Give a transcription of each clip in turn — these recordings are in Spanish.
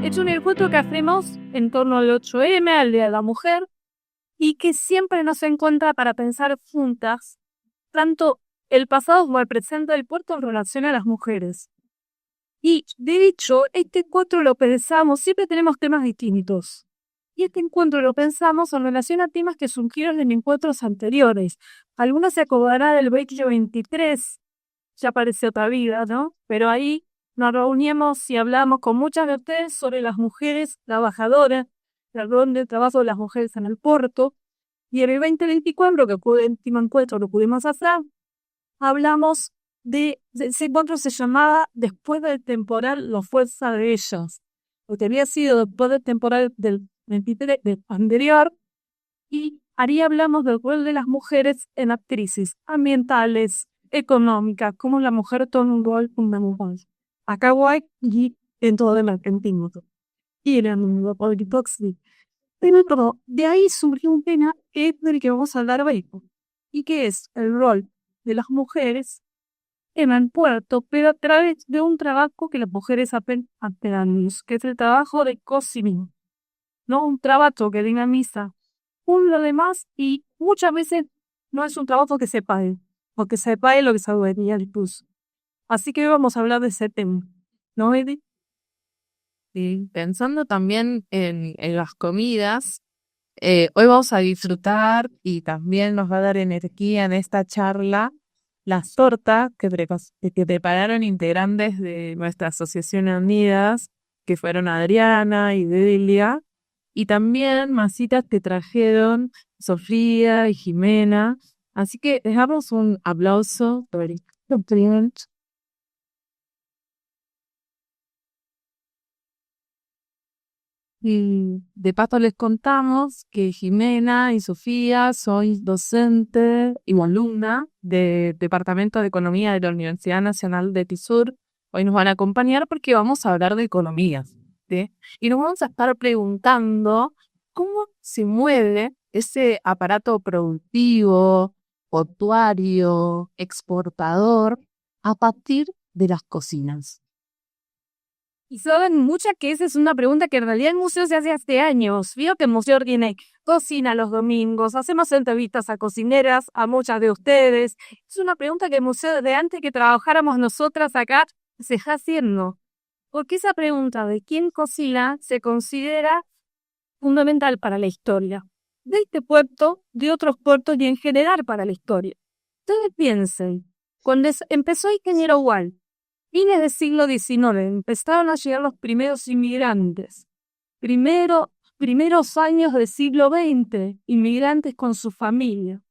Es un encuentro que hacemos en torno al 8M, al Día de la Mujer, y que siempre nos encuentra para pensar juntas tanto el pasado como el presente del puerto en relación a las mujeres. Y de hecho, este encuentro lo pensamos, siempre tenemos temas distintos. Y este encuentro lo pensamos en relación a temas que surgieron en encuentros anteriores. Algunos se acordarán del 2023, ya apareció otra vida, ¿no? Pero ahí nos reunimos y hablamos con muchas de ustedes sobre las mujeres trabajadoras, el rol de trabajo de las mujeres en el puerto. Y en el 2024, que fue el último encuentro que pudimos hacer, hablamos de ese encuentro se llamaba Después del temporal, la fuerza de ellas. Lo que había sido después del temporal del 23 del anterior. Y ahí hablamos del rol de las mujeres en las crisis ambientales, económicas, cómo la mujer toma un rol fundamental. Acá voy y en todo el argentino. Y en el mundo político. Pero de ahí surgió un tema que es del que vamos a hablar hoy. Y que es el rol de las mujeres en el puerto, pero a través de un trabajo que las mujeres apenas, que es el trabajo de cocina, ¿no? Un trabajo que dinamiza lo demás y muchas veces no es un trabajo que se pague, porque se pague lo que se debería incluso. Así que hoy vamos a hablar de ese tema, ¿no, Edith? Sí, pensando también en las comidas, hoy vamos a disfrutar y también nos va a dar energía en esta charla las tortas que prepararon integrantes de nuestra Asociación Unidas, que fueron Adriana y Delia, y también masitas que trajeron Sofía y Jimena. Así que dejamos un aplauso por el cumplimiento. Y de paso les contamos que Jimena y Sofía son docentes y alumna del Departamento de Economía de la Universidad Nacional de Tisur. Hoy nos van a acompañar porque vamos a hablar de economía, ¿sí? Y nos vamos a estar preguntando cómo se mueve ese aparato productivo, portuario, exportador, a partir de las cocinas. Y saben muchas que esa es una pregunta que en realidad el museo se hace años. Vio que el museo tiene cocina los domingos, hacemos entrevistas a cocineras, a muchas de ustedes. Es una pregunta que el museo desde antes que trabajáramos nosotras acá se está haciendo. Porque esa pregunta de quién cocina se considera fundamental para la historia de este puerto, de otros puertos y en general para la historia. Ustedes piensen, cuando empezó Ingeniero Wall, fines del siglo XIX, empezaron a llegar los primeros inmigrantes. Primeros años del siglo XX, inmigrantes con su familia.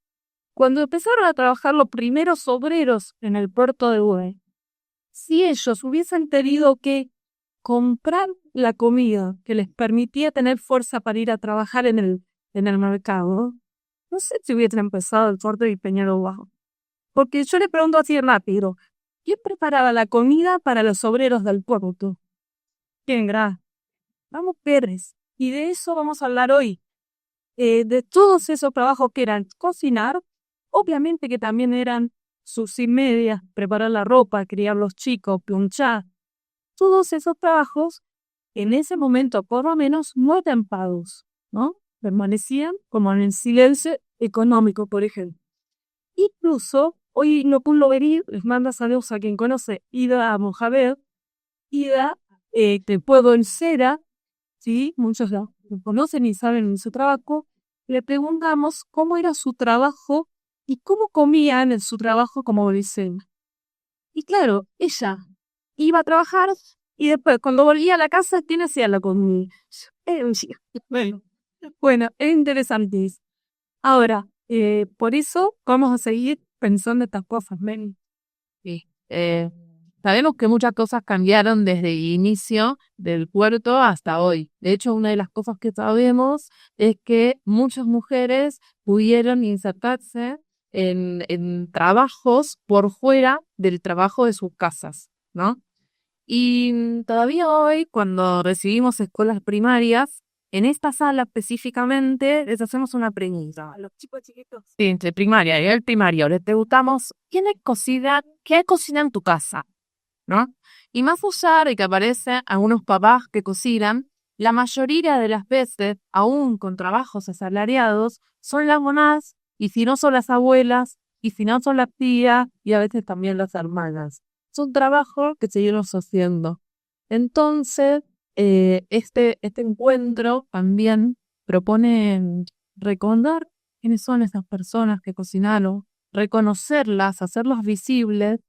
Cuando empezaron a trabajar los primeros obreros en el puerto de Hue, si ellos hubiesen tenido que comprar la comida que les permitía tener fuerza para ir a trabajar en el mercado, no sé si hubiesen empezado el puerto de Peñarol Bajo. Porque yo le pregunto así rápido, ¿quién preparaba la comida para los obreros del puerto? ¿Quién era? Vamos, Pérez. Y de eso vamos a hablar hoy. De todos esos trabajos que eran cocinar, obviamente que también eran sus y medias, preparar la ropa, criar los chicos, planchar. Todos esos trabajos, en ese momento, por lo menos, no eran pagos, ¿no? Permanecían como en el silencio económico, por ejemplo. Incluso, hoy no pudo venir, les manda saludos a quien conoce, Ida Mohamed. Ida, te puedo en cera, ¿sí? Muchos lo conocen y saben en su trabajo. Le preguntamos cómo era su trabajo y cómo comían en su trabajo como dicen. Y claro, ella iba a trabajar y después, cuando volvía a la casa, ¿quién hacía la comida? Bueno, bueno, es interesante. Ahora, por eso vamos a seguir pensando estas cosas, Meli. Sí. Sabemos que muchas cosas cambiaron desde el inicio del puerto hasta hoy. De hecho, una de las cosas que sabemos es que muchas mujeres pudieron insertarse en trabajos por fuera del trabajo de sus casas, ¿no? Y todavía hoy, cuando recibimos escuelas primarias, en esta sala específicamente, les hacemos una pregunta. A los chicos chiquitos. Sí, entre primaria y el primario, les preguntamos, ¿quién cocina en tu casa? ¿no? Y más allá de que aparecen algunos papás que cocinan, la mayoría de las veces, aún con trabajos asalariados, son las mamás, y si no son las abuelas, y si no son las tías, y a veces también las hermanas. Es un trabajo que seguimos haciendo. Entonces, este encuentro también propone recordar quiénes son esas personas que cocinaron, reconocerlas, hacerlas visibles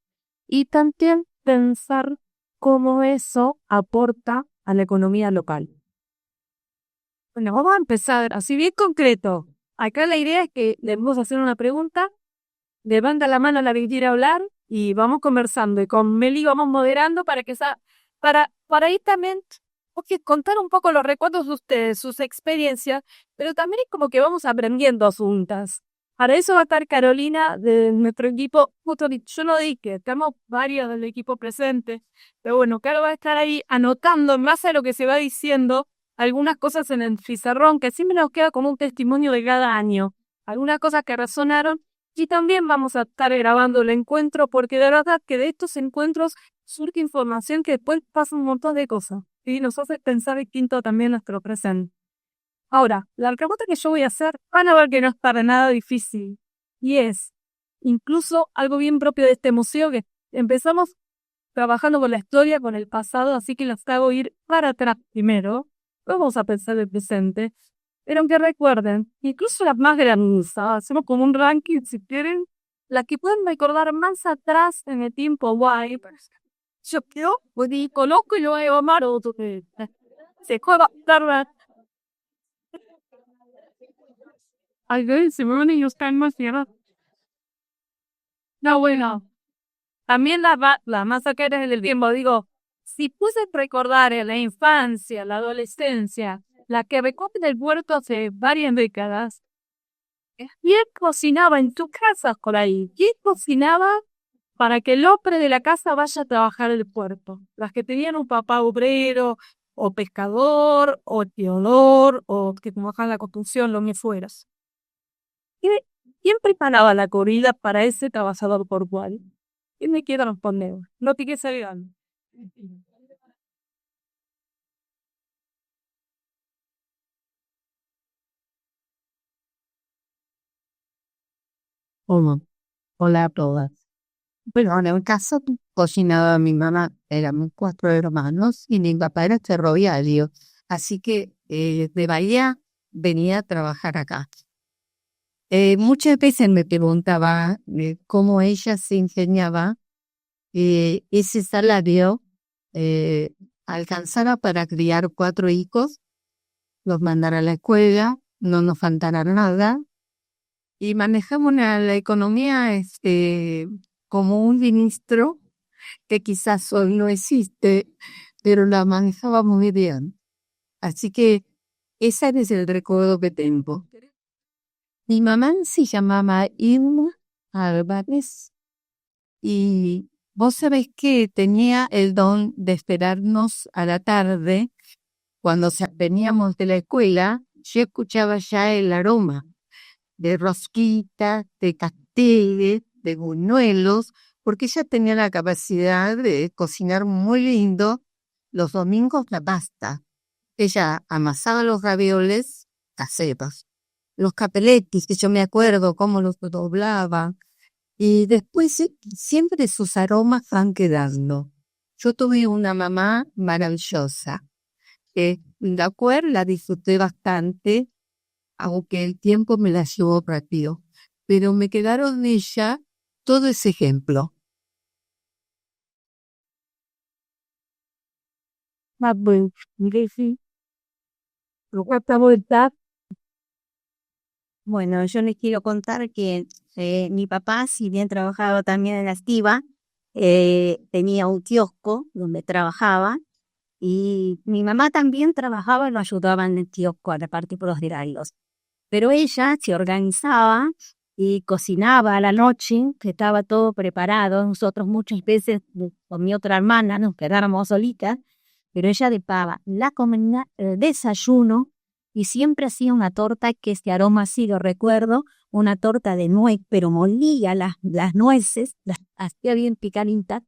y también pensar cómo eso aporta a la economía local. Bueno, vamos a empezar así bien concreto. Acá la idea es que le vamos a hacer una pregunta, levanta la mano la que quiera hablar y vamos conversando. Y con Meli vamos moderando para ahí también porque contar un poco los recuerdos de ustedes, sus experiencias, pero también es como que vamos aprendiendo juntas. Para eso va a estar Carolina de nuestro equipo. Yo no dije, estamos varios del equipo presentes, pero bueno, Caro va a estar ahí anotando en base a lo que se va diciendo algunas cosas en el pizarrón, que siempre nos queda como un testimonio de cada año. Algunas cosas que resonaron y también vamos a estar grabando el encuentro porque de verdad que de estos encuentros surge información que después pasa un montón de cosas y nos hace pensar distinto también nuestro presente. Ahora, la pregunta que yo voy a hacer, van a ver que no es para nada difícil y es incluso algo bien propio de este museo que empezamos trabajando con la historia, con el pasado, así que los hago ir para atrás primero, vamos a pensar el presente. Pero que recuerden, incluso las más grandes, hacemos como un ranking si quieren, las que pueden recordar más atrás en el tiempo guay. Yo creo, pues coloco y lo voy a llamar otro que se juega tarde. Ay, se me van a ellos caen más tierra. No, bueno. También la más cercana es del tiempo, digo, si puse recordar en la infancia, la adolescencia, la que recorre el puerto hace varias décadas, ¿quién cocinaba en tu casa por ahí? ¿Quién cocinaba para que el hombre de la casa vaya a trabajar al puerto? Las que tenían un papá obrero, o pescador, o teodor, o que trabajaban en la construcción, lo que fueras. ¿Quién, quién preparaba la comida para ese trabajador portuario? ¿Quién me quiere responder? No te quieres salir. Hola, hola a todas. Bueno, en el caso cocinaba mi mamá, éramos 4 hermanos y mi papá era ferroviario, así que de Bahía venía a trabajar acá. Muchas veces me preguntaba cómo ella se ingeniaba ese salario eh, alcanzara para criar 4 hijos, los mandara a la escuela, no nos faltara nada y manejamos la economía como un ministro que quizás hoy no existe, pero la manejaba muy bien. Así que ese es el recuerdo que tengo. Mi mamá se llamaba Irma Álvarez y vos sabés que tenía el don de esperarnos a la tarde cuando veníamos de la escuela. Yo escuchaba ya el aroma de rosquitas, de casteles, de buñuelos, porque ella tenía la capacidad de cocinar muy lindo. Los domingos la pasta. Ella amasaba los ravioles caseros, los capeletis, que yo me acuerdo cómo los doblaba, y después siempre sus aromas van quedando. Yo tuve una mamá maravillosa, que la cual la disfruté bastante, aunque el tiempo me la llevó rápido, pero me quedaron de ella todo ese ejemplo. Bueno, yo les quiero contar que mi papá, si bien trabajaba también en la estiva, tenía un kiosco donde trabajaba y mi mamá también trabajaba y lo ayudaba en el kiosco a repartir por los diarios. Pero ella se organizaba y cocinaba a la noche, que estaba todo preparado. Nosotros muchas veces con mi otra hermana nos quedábamos solitas, pero ella dejaba la comida, el desayuno y siempre hacía una torta que este aroma sí lo recuerdo, una torta de nuez, pero molía las nueces, las hacía bien picaditas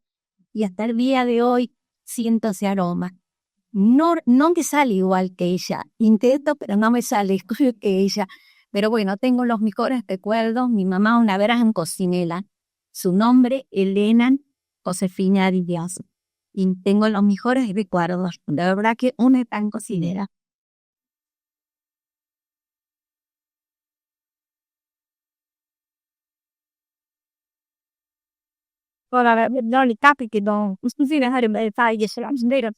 y hasta el día de hoy siento ese aroma. No, no me sale igual que ella. Intento, pero no me sale igual que ella. Pero bueno, tengo los mejores recuerdos. Mi mamá una gran cocinera. Su nombre, Elena Josefina Díaz. Y tengo los mejores recuerdos. De verdad que una gran cocinera. Ora, no li capiti don cucina de fai la bandera.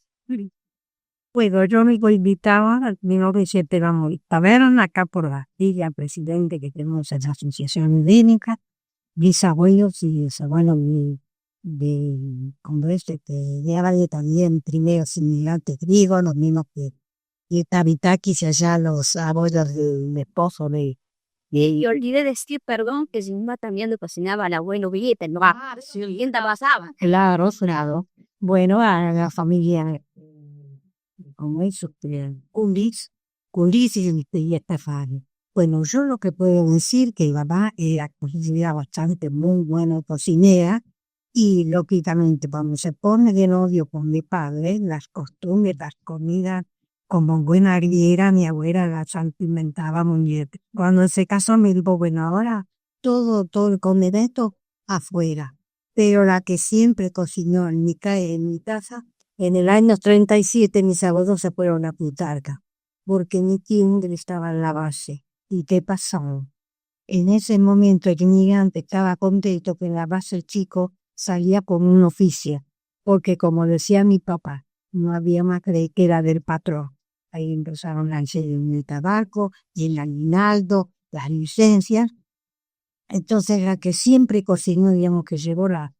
Bueno, yo me invitaba al 1907 vamos taberna acá por la villa presidente que tenemos en la asociación médica, mis abuelos y bisabuelos como de Árabe también, primeros inmigrantes griegos, los mismos que Tabitakis y allá los abuelos del esposo de Y olvidé decir, perdón, que mi mamá también le cocinaba al abuelo Villeta, ¿no? ¿Quién te pasaba? Claro. Bueno, a la familia, como eso, Culis y Estefani. Bueno, yo lo que puedo decir que mi mamá era considerada bastante muy buena cocinera y lógicamente cuando se pone de novio con mi padre, las costumbres, las comidas, como buena griera, mi abuela las salpimentaba muy bien. Cuando se casó me dijo, bueno, ahora todo el comedero afuera. Pero la que siempre cocinó en mi casa, en el año 37 mis abuelos se fueron a Plutarca, porque mi tío estaba en la base. ¿Y qué pasó? En ese momento el inmigrante estaba contento que en la base el chico salía con un oficio, porque como decía mi papá, no había más que era del patrón. Ahí empezaron a enseñar el tabaco y el aguinaldo, las licencias. Entonces la que siempre cocinó, digamos, que llevó la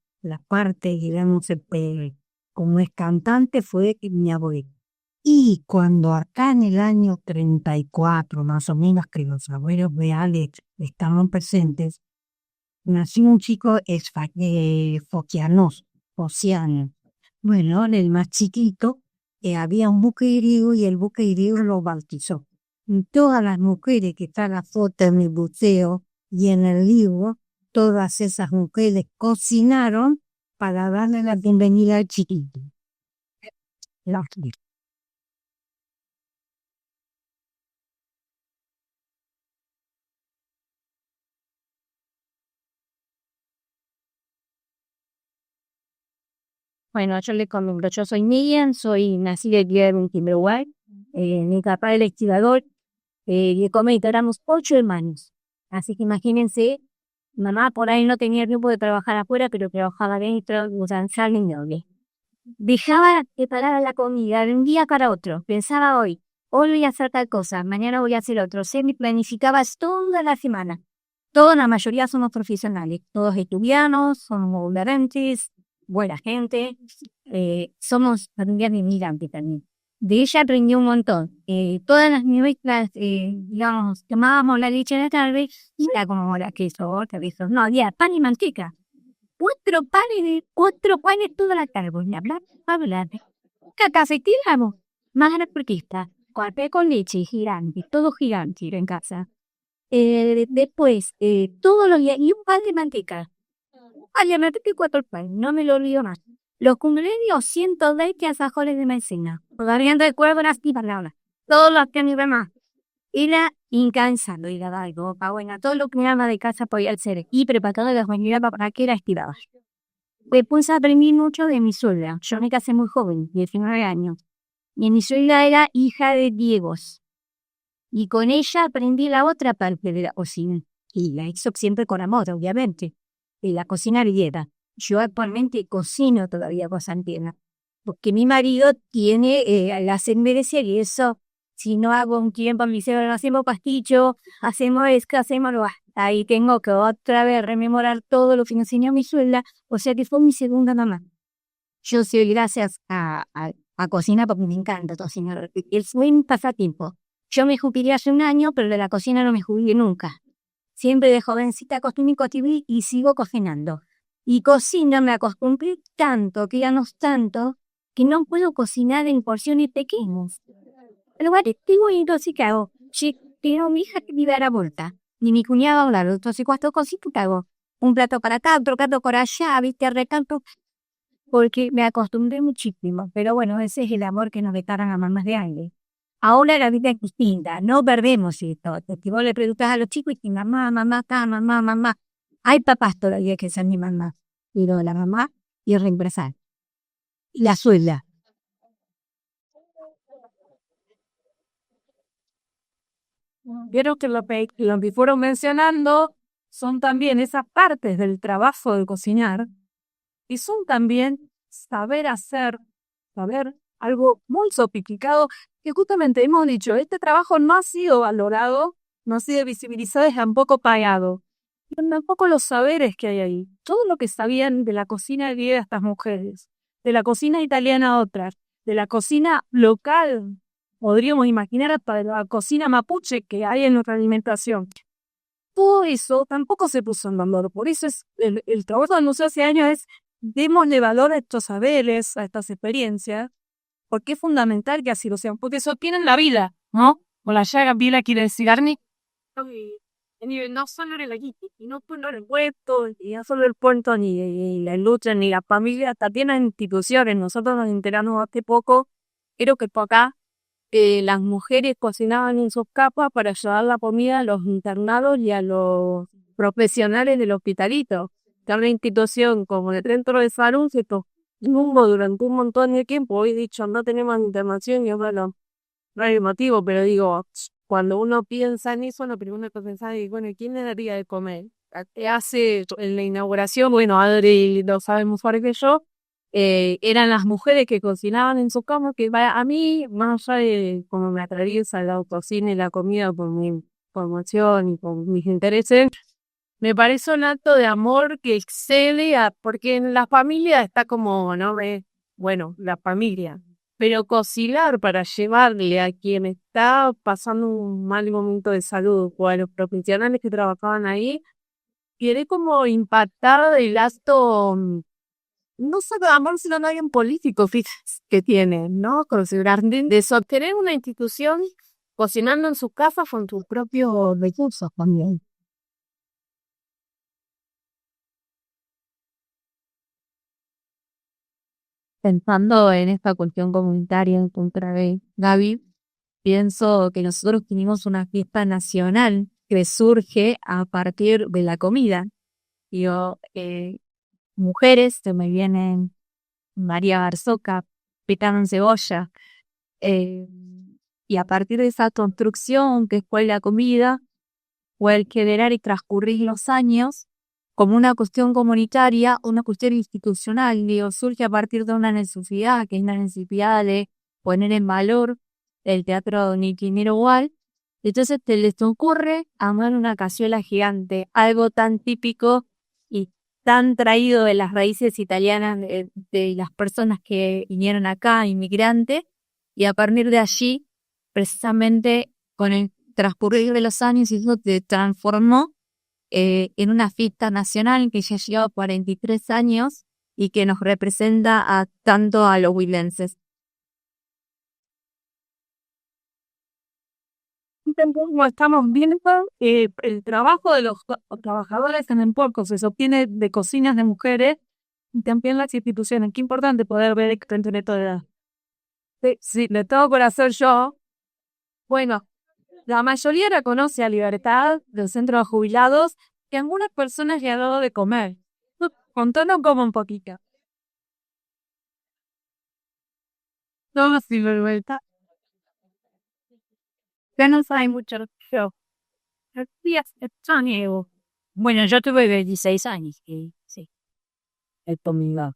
parte, digamos, como es cantante fue mi abuela. Y cuando acá en el año 34, más o menos, que los abuelos reales estaban presentes, nació un chico Fociano. Bueno, el más chiquito, había un buque griego y el buque griego lo bautizó. Y todas las mujeres que están la foto en el buceo y en el libro, todas esas mujeres cocinaron para darle la bienvenida al chiquito. Bueno, yo le comento, yo soy Miriam, soy nacida el día 21 Uruguay, mi papá era estibador, y comento, éramos 8 hermanos, así que imagínense, mamá por ahí no tenía tiempo de trabajar afuera, pero trabajaba dentro, sal y noble. Dejaba preparada la comida de un día para otro, pensaba hoy voy a hacer tal cosa, mañana voy a hacer otro, se me planificaba toda la semana. Toda la mayoría somos profesionales, todos estudianos, somos voluntantes, buena gente, somos familias de inmigrantes también. De ella aprendí un montón. Todas las nuestras, digamos, tomábamos la leche de la tarde y era como la queso, no, había pan y manteca. 4 panes toda la tarde, hablar. Cafetíamos, más anarquista, café con leche gigante, todo gigante en casa. Después, todos los días, y un pan de manteca. Ay, me que 4 panes, no me lo olvido más. Los cumpleaños, 120 alfajores de maicena. Todavía recuerdo las palabras. Todos los que mi mamá era incansable, y algo, bueno, todo lo que mi mamá de casa podía hacer y preparado las mañanas para que era estivada. Después aprendí mucho de mi suegra. Yo me casé muy joven, 19 años. Y mi suegra era hija de Diegos. Y con ella aprendí la otra parte de la cocina. Y la hizo siempre con amor, obviamente. Y la cocina griega. Yo actualmente cocino todavía cosas antienas. Porque mi marido tiene la ascendencia y eso, si no hago un tiempo, me dice, bueno, hacemos pastillo, hacemos esto, hacemos lo. Ahí tengo que otra vez rememorar todo lo que me enseñó mi suegra. O sea que fue mi segunda mamá. Yo soy gracias a cocinar porque me encanta cocinar. Es buen pasatiempo. Yo me jubilé hace un año, pero de la cocina no me jubilé nunca. Siempre de jovencita acostumbré y sigo cocinando. Y cocino me acostumbré tanto, que ya no es tanto, que no puedo cocinar en porciones pequeñas. Pero bueno, tengo entonces ¿qué hago? Si tengo mi hija que vive a la vuelta, ni mi cuñado a lado, entonces cuando cocino, ¿qué hago? Un plato para acá, otro plato para allá, viste, recanto. porque me acostumbré muchísimo, pero bueno, ese es el amor que nos dejaron a mamás de aire. Ahora la vida es distinta, no perdemos esto. Si vos le preguntás a los chicos y mamá, mamá, acá, mamá, mamá. Hay papás todavía que son mi mamá, pero la mamá y el reemplazar. La suela. Vieron que lo que fueron mencionando son también esas partes del trabajo de cocinar y son también saber hacer, saber algo muy sofisticado que justamente hemos dicho, este trabajo no ha sido valorado, no ha sido visibilizado y tampoco pagado. Pero tampoco los saberes que hay ahí, todo lo que sabían de la cocina griega estas mujeres, de la cocina italiana otras, de la cocina local, podríamos imaginar hasta de la cocina mapuche que hay en nuestra alimentación. Todo eso tampoco se puso en valor. Por eso es el trabajo del museo hace años es démosle valor a estos saberes, a estas experiencias, porque es fundamental que así lo sean, porque sostienen la vida, ¿no? O la llaga vida quiere decir Arni. No solo el aquí, y no solo el puerto, y no solo el puerto, ni la lucha, ni la familia, también las instituciones. Nosotros nos enteramos hace poco, creo que por acá, las mujeres cocinaban en sus capas para llevar la comida a los internados y a los profesionales del hospitalito. Que una institución como el Centro de Salud se tuvo durante un montón de tiempo. Hoy dicho, no tenemos internación y bueno, no hay motivo, pero digo, cuando uno piensa en eso, lo primero que piensa es, bueno, ¿quién le daría de comer? ¿Qué hace en la inauguración? Bueno, Adri lo sabe mejor que yo. Eran las mujeres que cocinaban en su cama, que a mí, más allá de cómo me atraviesa la cocina y la comida por mi formación y por mis intereses, me parece un acto de amor que excede porque en la familia está como, ¿no? Bueno, la familia. Pero cocinar para llevarle a quien está pasando un mal momento de salud o a los profesionales que trabajaban ahí, quedé como impactada del acto, no solo de amor, sino también político que tiene, ¿no? Considerar de sostener una institución cocinando en sus casas con sus propios recursos también. Pensando en esta cuestión comunitaria en contra de Gaby, pienso que nosotros tenemos una fiesta nacional que surge a partir de la comida. Digo, mujeres, se me vienen María Barzoca, Pitano en Cebolla, y a partir de esa construcción que fue la comida, fue el generar y transcurrir los años como una cuestión comunitaria, una cuestión institucional, digo, surge a partir de una necesidad, que es la necesidad de poner en valor el teatro Nitinero Wall. Entonces te les ocurre armar una cazuela gigante, algo tan típico y tan traído de las raíces italianas de las personas que vinieron acá, inmigrantes, y a partir de allí, precisamente con el transcurrir de los años, eso se transformó en una fiesta nacional que ya lleva 43 años y que nos representa tanto a los huilenses. Como estamos viendo, el trabajo de los trabajadores en el puerto se sostiene de cocinas de mujeres y también las instituciones. Qué importante poder ver esto entre todas. Sí, le tengo por hacer yo. Bueno, la mayoría reconoce a Libertad del centro de jubilados que algunas personas le han dado de comer. Contanos como un poquito. No, sí, Libertad. Ya no sabe mucho yo. Días extraño. Bueno, yo tuve 26 años, y sí, El domingo.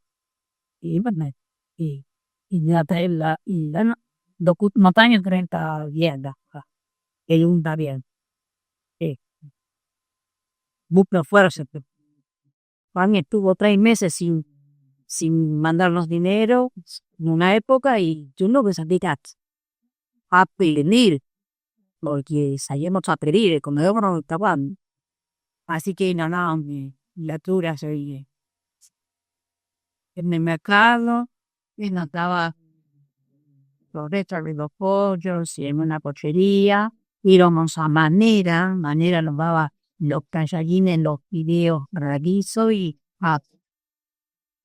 Y bueno, y la montaña 30 bien, el un está bien. Busca fuerza. Juan estuvo 3 meses sin mandarnos dinero en una época y yo no ves a pedir porque salíamos a pedir, el comedor no estaba. Así que no, la tura soy en el mercado y nos daba los restos de los pollos y en una pollería. Íbamos a Manera nos daba los tallarines, los fideos raguizo y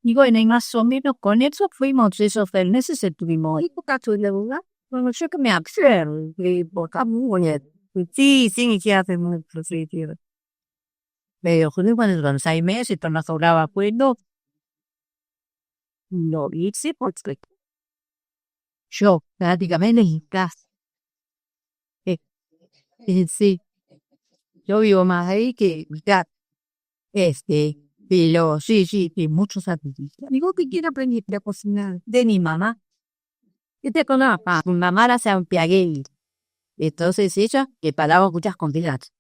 Y bueno, y más o menos con eso fuimos esos 6 meses, estuvimos. ¿Y por caso de verdad? Bueno, yo que me absorbo, por acá muy bien. Sí, sí, que hace mucho, sí, tío. Pero joder, cuando son 6 meses, esto no sobraba, pues no hice porque yo prácticamente en casa. Eh, sí, yo vivo más ahí que ya, pero sí, muchos sacrificios. Digo que quiero aprender a cocinar de mi mamá. Yo te conozco, mi mamá era santiagueña. Entonces ella preparaba muchas comidas.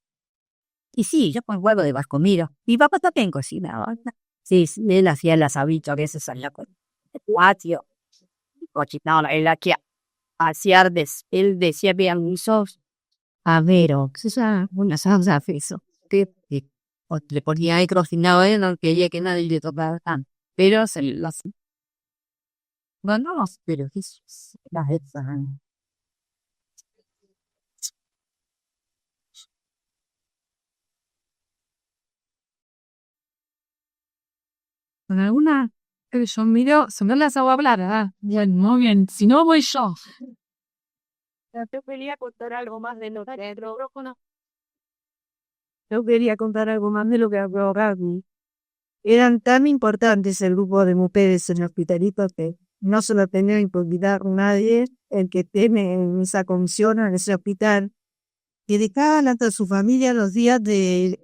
Y sí, yo con huevo de las comidas. Mi papá también cocinaba. Sí, él hacía las habitas, a veces salía con el patio. Cocinaba, él hacía él decía bien usos. A ver, o qué sea una salsa eso. O le ponía ahí cocinado, él no quería que nadie le tocara tanto. Pero se las... No, pero Jesús, la esa. Con alguna, yo miro, si no las hago hablar, bueno, muy bien, si no voy yo. Yo quería contar algo más de lo que Yo quería contar algo más de lo que habló Gaby. Eran tan importantes el grupo de mujeres en el hospitalito que no se lo tenía que olvidar nadie, el que tiene en esa comisión en ese hospital, que dedicaban hasta su familia los días de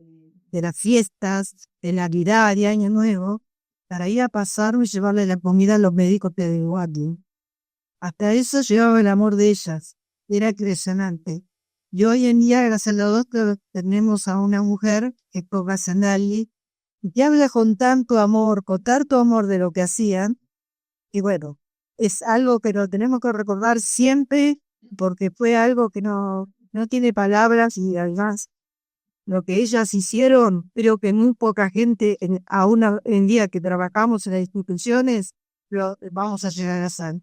las fiestas, de Navidad y Año Nuevo, para ir a pasar y llevarle la comida a los médicos de guardia. Hasta eso llevaba el amor de ellas. Era impresionante. Y hoy en día, gracias a los dos, tenemos a una mujer que es profesional y que habla con tanto amor, con tanto amor de lo que hacían. Y bueno, es algo que lo tenemos que recordar siempre porque fue algo que no tiene palabras y además lo que ellas hicieron, creo que muy poca gente, aún en día que trabajamos en las instituciones, lo vamos a llegar a hacer.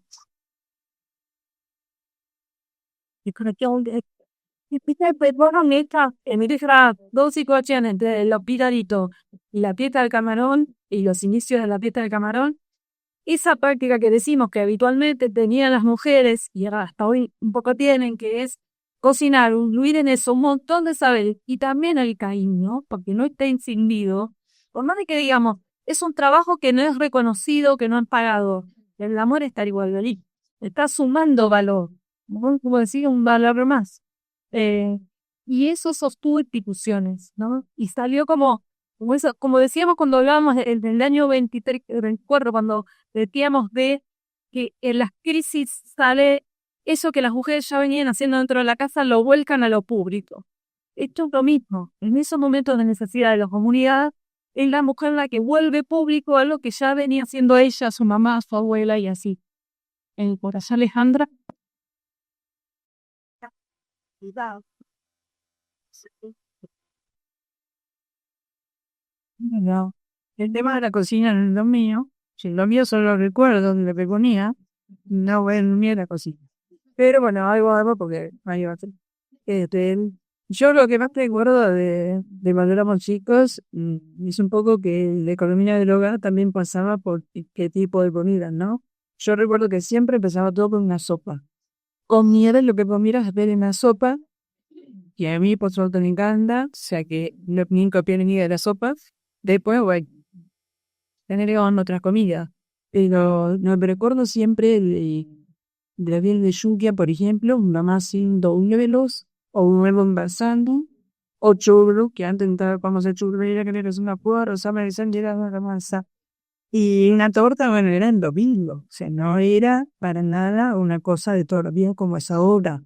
Y creo que bueno, neta, me deja dos situaciones entre el hospitalito y la fiesta del camarón y los inicios de la fiesta del camarón. Esa práctica que decimos que habitualmente tenían las mujeres y ahora hasta hoy un poco tienen, que es cocinar, incluir en eso un montón de saberes y también el cariño, porque no está incidido, por más de que digamos, es un trabajo que no es reconocido, que no han pagado. El amor está igual de ahí, está sumando valor, ¿no? Como decir, un valor más. Eh, y eso sostuvo instituciones, ¿no? Y salió como decíamos cuando hablábamos del año 23, 24, cuando decíamos de que en las crisis sale eso que las mujeres ya venían haciendo dentro de la casa, lo vuelcan a lo público. Esto es lo mismo. En esos momentos de necesidad de la comunidad, es la mujer la que vuelve público a lo que ya venía haciendo ella, su mamá, su abuela y así. Por allá Alejandra. No. El tema de la cocina no es lo mío. Si lo mío son los recuerdos de lo que ponía, no voy a ni a la cocina. Pero bueno, algo porque ahí va a ser. Este, yo lo que más recuerdo de cuando éramos chicos es un poco que la economía del hogar también pasaba por qué tipo de comida, ¿no? Yo recuerdo que siempre empezaba todo con una sopa. Comida lo que comieras ver en una sopa, que a mí por suerte me encanta, o sea que no ni copié ni de la sopa. Después, bueno, tener otras comidas. Pero no me recuerdo siempre de la piel de yuquia, por ejemplo, mi mamá haciendo huevos o un huevo envasando, o churro, que antes vamos a hacer churro, era que es una puerta, o sea, me decían que era una masa. Y una torta, bueno, era el domingo, o sea, no era para nada una cosa de todos los días como es ahora.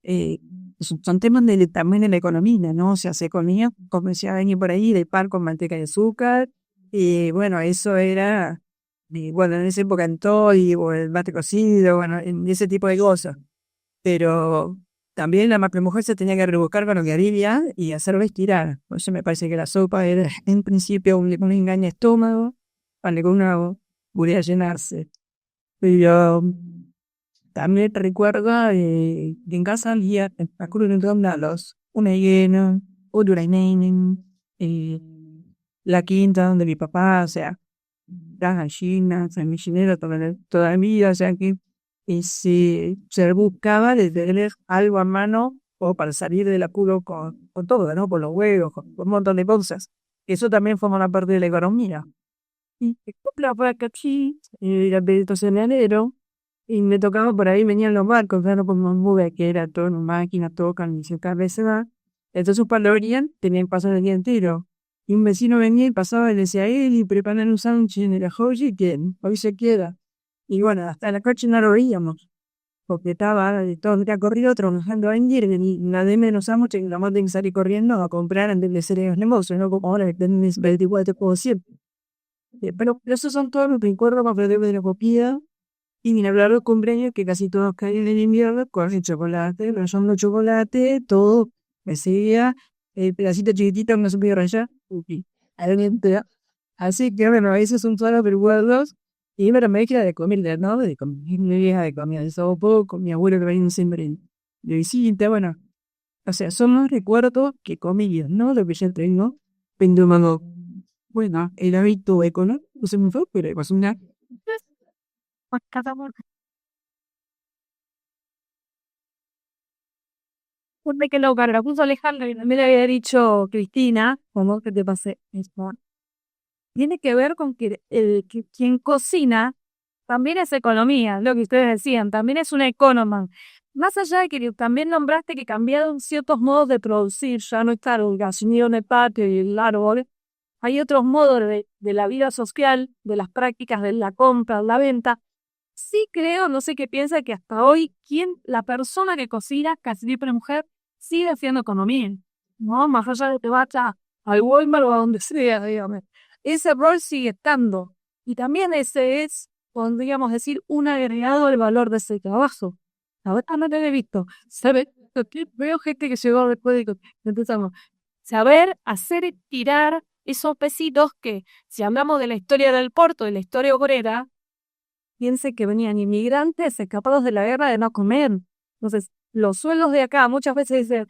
Eh, son temas también de la economía, ¿no? O sea, se comía, como decía venir por ahí, de pan con manteca de azúcar, y bueno, eso era, y bueno, en esa época en todo, y o el mate cocido, bueno, en ese tipo de cosas. Pero también la mujer se tenía que rebuscar con lo que había y hacerlo estirar. Por eso me parece que la sopa era en principio un engaño estómago para que uno pudiera llenarse. Pero también recuerdo que en casa había, me acuerdo de todos lados, una hiena, otro nene, la quinta donde mi papá, o sea, las gallinas, el gallinero toda la vida, o sea que se buscaba de tener algo a mano o para salir del apuro con todo, ¿no? Por los huevos, con un montón de cosas. Eso también forma una parte de la economía. Y la vaca aquí, era entonces en enero, y me tocaba por ahí, venían los barcos, claro, por Mambuga, que era todo en máquina, todo carnicería, cabeza. Entonces para abrían, tenían que pasar el día entero. Y un vecino venía y pasaba y le decía, Eli, preparan un sándwich en el Joji que hoy se queda. Y bueno, hasta la coche no lo veíamos, porque estaba todo el día corrido trabajando en Indier, y nadie menos sándwiches que nomás tienen que salir corriendo a comprar antes de hacer los negocios, no como ahora que tienen 24/7. Pero esos son todos los recuerdos más breves de la copia. Y ni hablar de los cumpleaños que casi todos caen en invierno, con el chocolate, rayando chocolate, todo, mesía, el pedacito chiquitito que no se puede rayar, adelante. Así que bueno, esos son todos los recuerdos. Y me mezcla de comida, ¿no? De comida, de comida de sopo, con mi abuelo que venía siempre de visita, bueno. O sea, son los recuerdos que comida, ¿no? Lo que ya tengo. Pero bueno, el hábito económico se me fue, pero es una... Porque que lo carga, puso Alejandro y también le había dicho Cristina, como que te pasé esto. Tiene que ver con que quien cocina también es economía, lo que ustedes decían, también es una economía. Más allá de que también nombraste que cambiaron ciertos modos de producir, ya no está el gallinero en el patio y el árbol, hay otros modos de la vida social, de las prácticas de la compra, la venta. Sí creo, no sé qué piensa, que hasta hoy la persona que cocina, casi siempre mujer, sigue haciendo economía, ¿no? Más allá de que vaya al Walmart o a donde sea, digamos. Ese rol sigue estando. Y también ese es, podríamos decir, un agregado al valor de ese trabajo. Ahora no lo he visto. ¿Sabes? Veo gente que llegó después de que empezamos. Saber hacer y tirar esos pesitos que, si hablamos de la historia del puerto, de la historia obrera, piense que venían inmigrantes escapados de la guerra de no comer. Entonces, los sueldos de acá muchas veces dicen,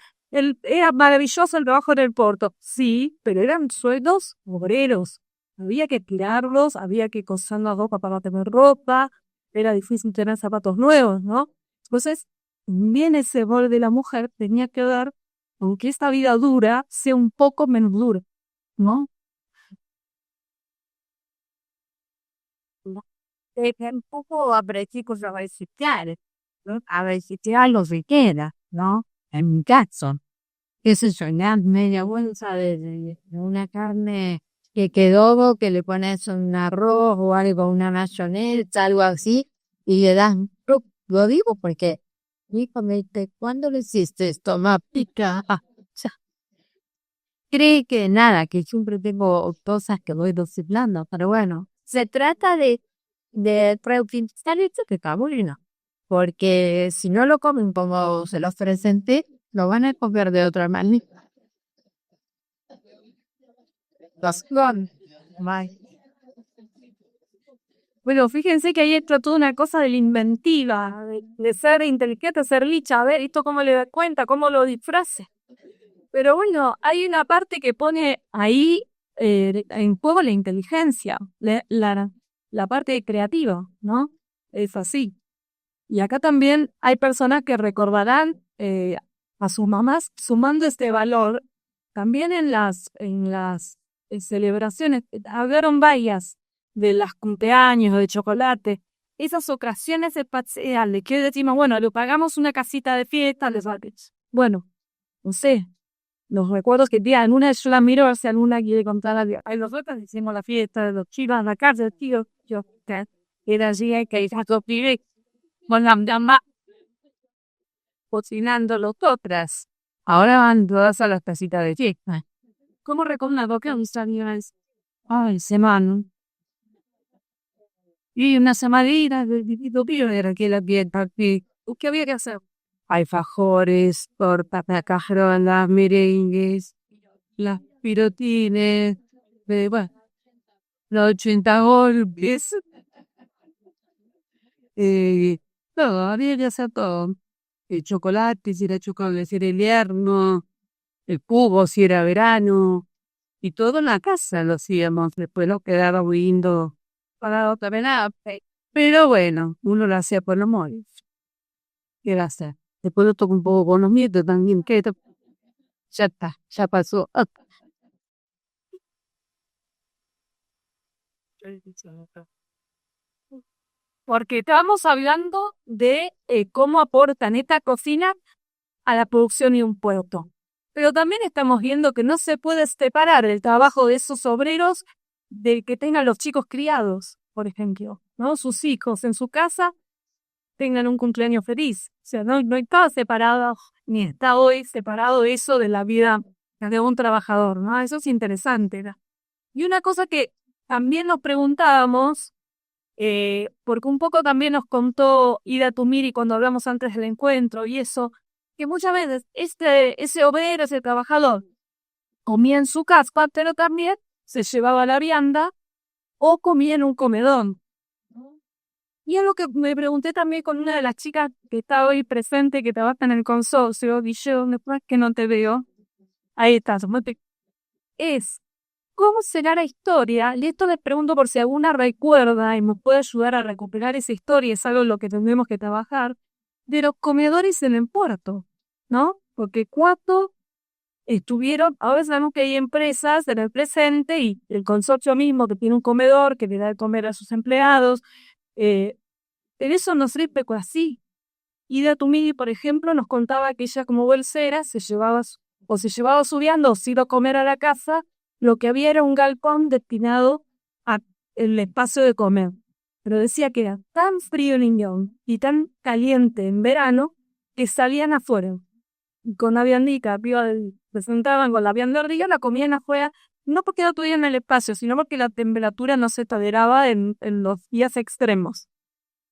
era maravilloso el trabajo en el puerto. Sí, pero eran sueldos obreros. Había que tirarlos, había que coser la ropa para tener ropa, era difícil tener zapatos nuevos, ¿no? Entonces, bien ese rol de la mujer tenía que ver con que esta vida dura sea un poco menos dura, ¿no? Un poco apreciar cosas reciclar, ¿no? A reciclar lo que queda, ¿no? En mi caso, qué sé yo, media bolsa de una carne que quedó, que le pones un arroz o algo, una mayonesa, algo así, y le das, lo digo porque mi hijo me dice, ¿cuándo lo hiciste esto? Ma pica. O sea, cree que nada, que siempre tengo cosas que voy reciclando, pero bueno, se trata de reutilizar esto que está bueno, porque si no lo comen como se los presenté, lo van a comer de otra manera. Bueno, fíjense que ahí entra toda una cosa de la inventiva, de ser inteligente, ser licha, a ver esto cómo le da cuenta, cómo lo disfrace. Pero bueno, hay una parte que pone ahí en juego la inteligencia, la parte creativa, ¿no? Es así. Y acá también hay personas que recordarán a sus mamás sumando este valor también en las celebraciones. Hablaron varias de las cumpleaños, de chocolate, esas ocasiones especiales que decimos, bueno, le pagamos una casita de fiesta, bueno, no sé, los recuerdos que tienen, una yo la miro, si alguna quiere contar algo. Hay nosotros hicimos la fiesta de los chivas, la casa del tío, yo, que era allí, que ya los pibes, con la mamá, cocinando los otras. Ahora van todas a las casitas de fiesta. ¿Cómo recordado que un años? Ay, semana. Y una semanita de tío era que la fiesta, ¿qué había que hacer? Alfajores, tortas, macarronas, merengues, las pirotines, bueno, los 80 golpes. Todo, había que hacer todo. El chocolate, si era chocolate, si era invierno, el cubo, si era verano, y todo en la casa lo hacíamos. Después lo quedaba lindo para otra vena. Pero bueno, uno lo hacía por los moles. ¿Qué va a hacer? Después lo toco un poco con los nietos también. Ya está, ya pasó. Porque estábamos hablando de cómo aportan esta cocina a la producción de un puerto. Pero también estamos viendo que no se puede separar el trabajo de esos obreros de que tengan los chicos criados, por ejemplo, ¿no? Sus hijos en su casa tengan un cumpleaños feliz. O sea, no está separado, ni está hoy separado eso de la vida de un trabajador, ¿no? Eso es interesante, ¿no? Y una cosa que también nos preguntábamos, porque un poco también nos contó Ida Tumiri cuando hablamos antes del encuentro y eso, que muchas veces ese obrero, ese trabajador, comía en su casa, pero también se llevaba a la vianda o comía en un comedón. Y es lo que me pregunté también con una de las chicas que está hoy presente, que trabaja en el consorcio, Guillermo, después que no te veo, ahí estás, es, ¿cómo será la historia? Y esto les pregunto por si alguna recuerda y me puede ayudar a recuperar esa historia, es algo en lo que tendremos que trabajar, de los comedores en el puerto, ¿no? Porque cuando estuvieron, ahora sabemos que hay empresas en el presente y el consorcio mismo que tiene un comedor que le da de comer a sus empleados, pero eso no se fue así. Ida Tumiri, por ejemplo, nos contaba que ella como bolsera se llevaba su vianda o se iba a comer a la casa, lo que había era un galpón destinado al espacio de comer. Pero decía que era tan frío en invierno y tan caliente en verano que salían afuera. Y con la viandica, se sentaban con la vianda horriga, la comían afuera, no porque no tuvieran el espacio, sino porque la temperatura no se toleraba en los días extremos.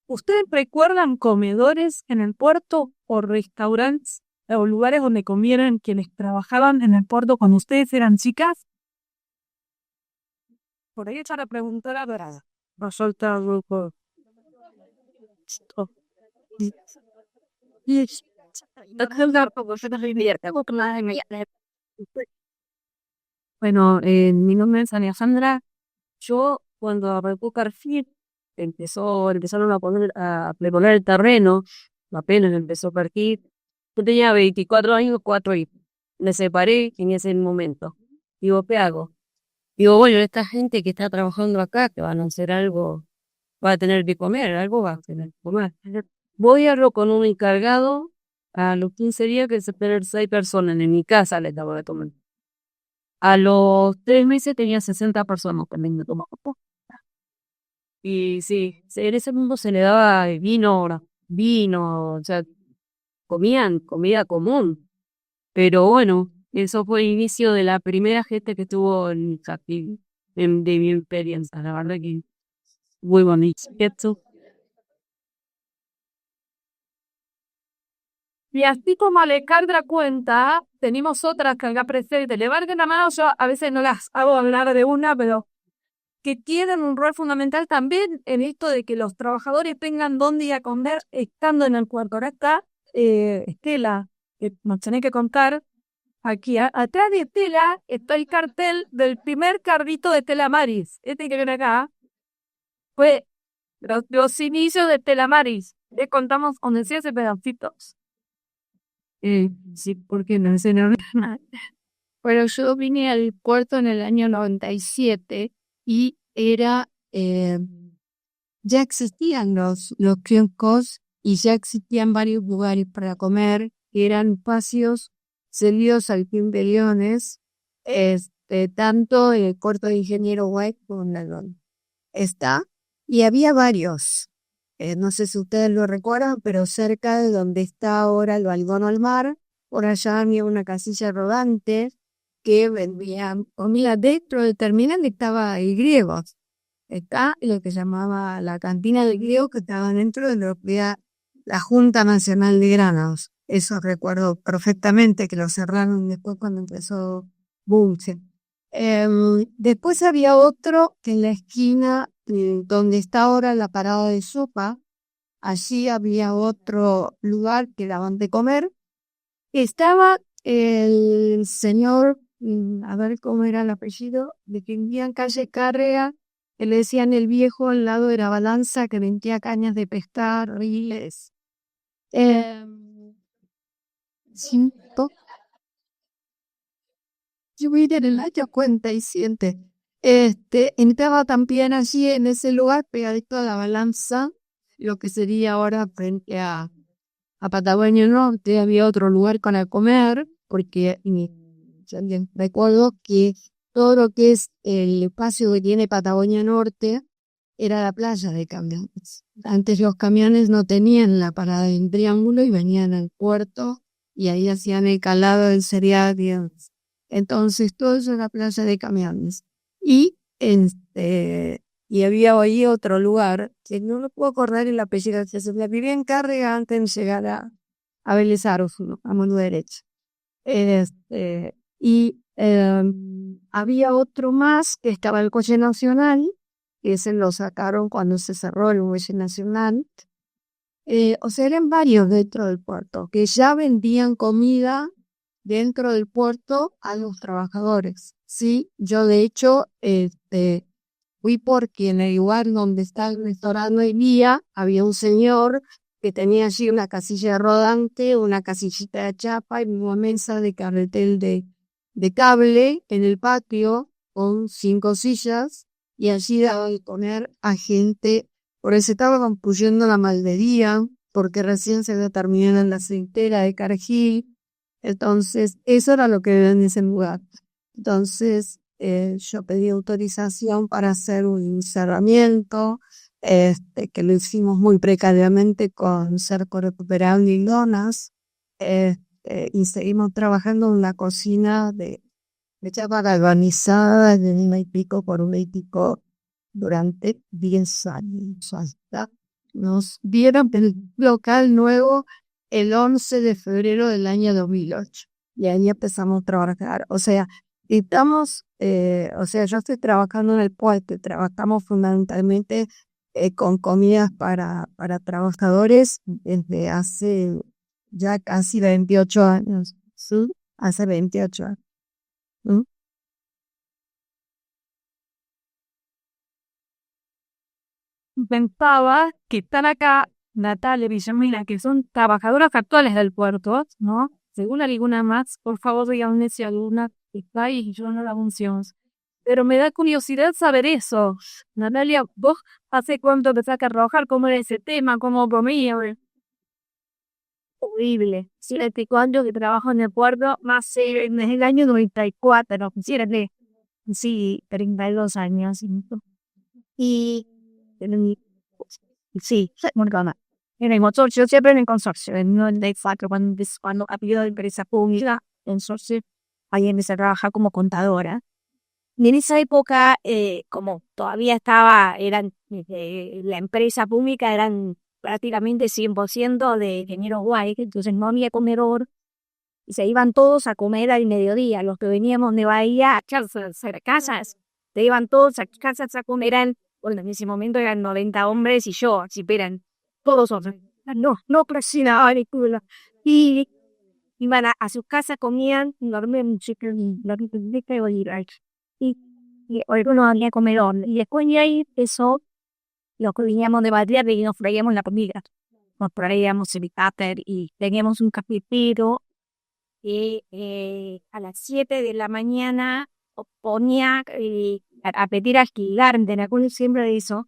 ¿Ustedes recuerdan comedores en el puerto o restaurantes o lugares donde comieran quienes trabajaban en el puerto cuando ustedes eran chicas? Por ahí echar a preguntar a Dorada. Va a soltar un poco. Bueno, mi nombre es Alejandra. Yo, cuando arrancó Cargill, empezaron a preponer el terreno, apenas empezó Cargill. Yo tenía 24 años, 4 hijos. Me separé en ese momento. Digo, ¿qué hago? Digo, bueno, esta gente que está trabajando acá, que van a hacer algo, va a tener que comer, algo va a tener que comer. Voy a hablar con un encargado a los 15 días que se tener 6 personas en mi casa les daba de comer. A los 3 meses tenía 60 personas también de tomar. Y sí, en ese mundo se le daba vino, o sea, comían comida común. Pero bueno, eso fue el inicio de la primera gente que estuvo en Jardín, de mi experiencia, la verdad que muy bonito. Esto. Y así como Alejandra cuenta, tenemos otras que acá presentes. Levanten la mano, yo a veces no las hago hablar de una, pero que tienen un rol fundamental también en esto de que los trabajadores tengan dónde ir a comer estando en el puerto. Ahora está Estela, que nos tenés que contar. Aquí, atrás de Estela, está el cartel del primer carrito de Estela Maris. Este que viene acá fue los inicios de Estela Maris. Les contamos donde hacía ese pedacitos. Sí, porque no enseñaron. Bueno, yo vine al puerto en el año 97 y ya existían los kioscos y ya existían varios lugares para comer, que eran espacios cedidos al Club de Leones, tanto en el puerto de Ingeniero White como en Lalón. Y había varios. No sé si ustedes lo recuerdan, pero cerca de donde está ahora el Balcón al Mar, por allá había una casilla rodante que vendía comida dentro del terminal, estaba el griego. Está lo que llamaba la cantina del griego, que estaba dentro de lo que era la Junta Nacional de Granos. Eso recuerdo perfectamente, que lo cerraron después cuando empezó Bunche. Después había otro que en la esquina donde está ahora la parada de sopa, allí había otro lugar que daban de comer. Estaba el señor, a ver cómo era el apellido, de que vivía en calle Carrea, que le decían el viejo al lado de la balanza que vendía cañas de pescar, riles. Cinco. Yo voy en el año 47. Entraba también allí en ese lugar pegadito a la balanza, lo que sería ahora frente a Patagonia Norte, había otro lugar para comer, porque también recuerdo que todo lo que es el espacio que tiene Patagonia Norte era la playa de camiones. Antes los camiones no tenían la parada en triángulo y venían al puerto y ahí hacían el calado del cereal. Entonces todo eso era playa de camiones. Y había ahí otro lugar, que no me puedo acordar el apellido, se me vivía en Cárrega antes de llegar a Vélez Arfiel, a mano derecha. Había otro más que estaba el Muelle Nacional, que ese lo sacaron cuando se cerró el Muelle Nacional. O sea, eran varios dentro del puerto, que ya vendían comida dentro del puerto a los trabajadores. Sí, yo de hecho, fui porque en el lugar donde está el restaurante hoy día había un señor que tenía allí una casilla rodante, una casillita de chapa y una mesa de carretel de cable en el patio con 5 sillas y allí daba de comer a gente, porque se estaba construyendo la maldería, porque recién se había terminado la aceitera de Cargill. Entonces, eso era lo que había en ese lugar. Entonces, yo pedí autorización para hacer un cerramiento, que lo hicimos muy precariamente con cerco recuperable y lonas, y seguimos trabajando en la cocina de chapa galvanizada de 1,5 por 1,5 durante 10 años. Hasta nos dieron el local nuevo el 11 de febrero del año 2008. Y ahí empezamos a trabajar. O sea, yo estoy trabajando en el puerto, trabajamos fundamentalmente con comidas para trabajadores desde hace ya casi 28 años. ¿Sí? Hace 28 años. ¿Mm? Pensaba que están acá Natalia Villamila, que son trabajadoras actuales del puerto, ¿no? Según alguna más, por favor díganme si alguna está ahí y yo no la funciono. Pero me da curiosidad saber eso. Natalia, ¿vos hace cuánto empezaste a trabajar? ¿Cómo era ese tema? ¿Cómo comía? Horrible. 7 años que trabajo en el puerto, más en el año 94, fíjate. Sí, 32 años. Y sí, muy gana. En el consorcio, siempre en el consorcio, en 94, cuando abrió la empresa pública, el consorcio, ahí empecé a trabajar como contadora. Y en esa época, como todavía la empresa pública eran prácticamente 100% de ingenieros white, entonces no había comedor, y se iban todos a comer al mediodía. Los que veníamos de Bahía a casas, se iban todos a casas a comer. Bueno, en ese momento eran 90 hombres y yo, así eran todos hombres. No cocinaban ni culo. Y iban a sus casas, comían, dormían y algunos había comedor. Y después de ahí empezó los que veníamos de Bahía y nos freíamos la comida. Nos traíamos el cáter y teníamos un cafetero que a las 7 de la mañana ponía a pedir alquilar, me acuerdo siempre de eso,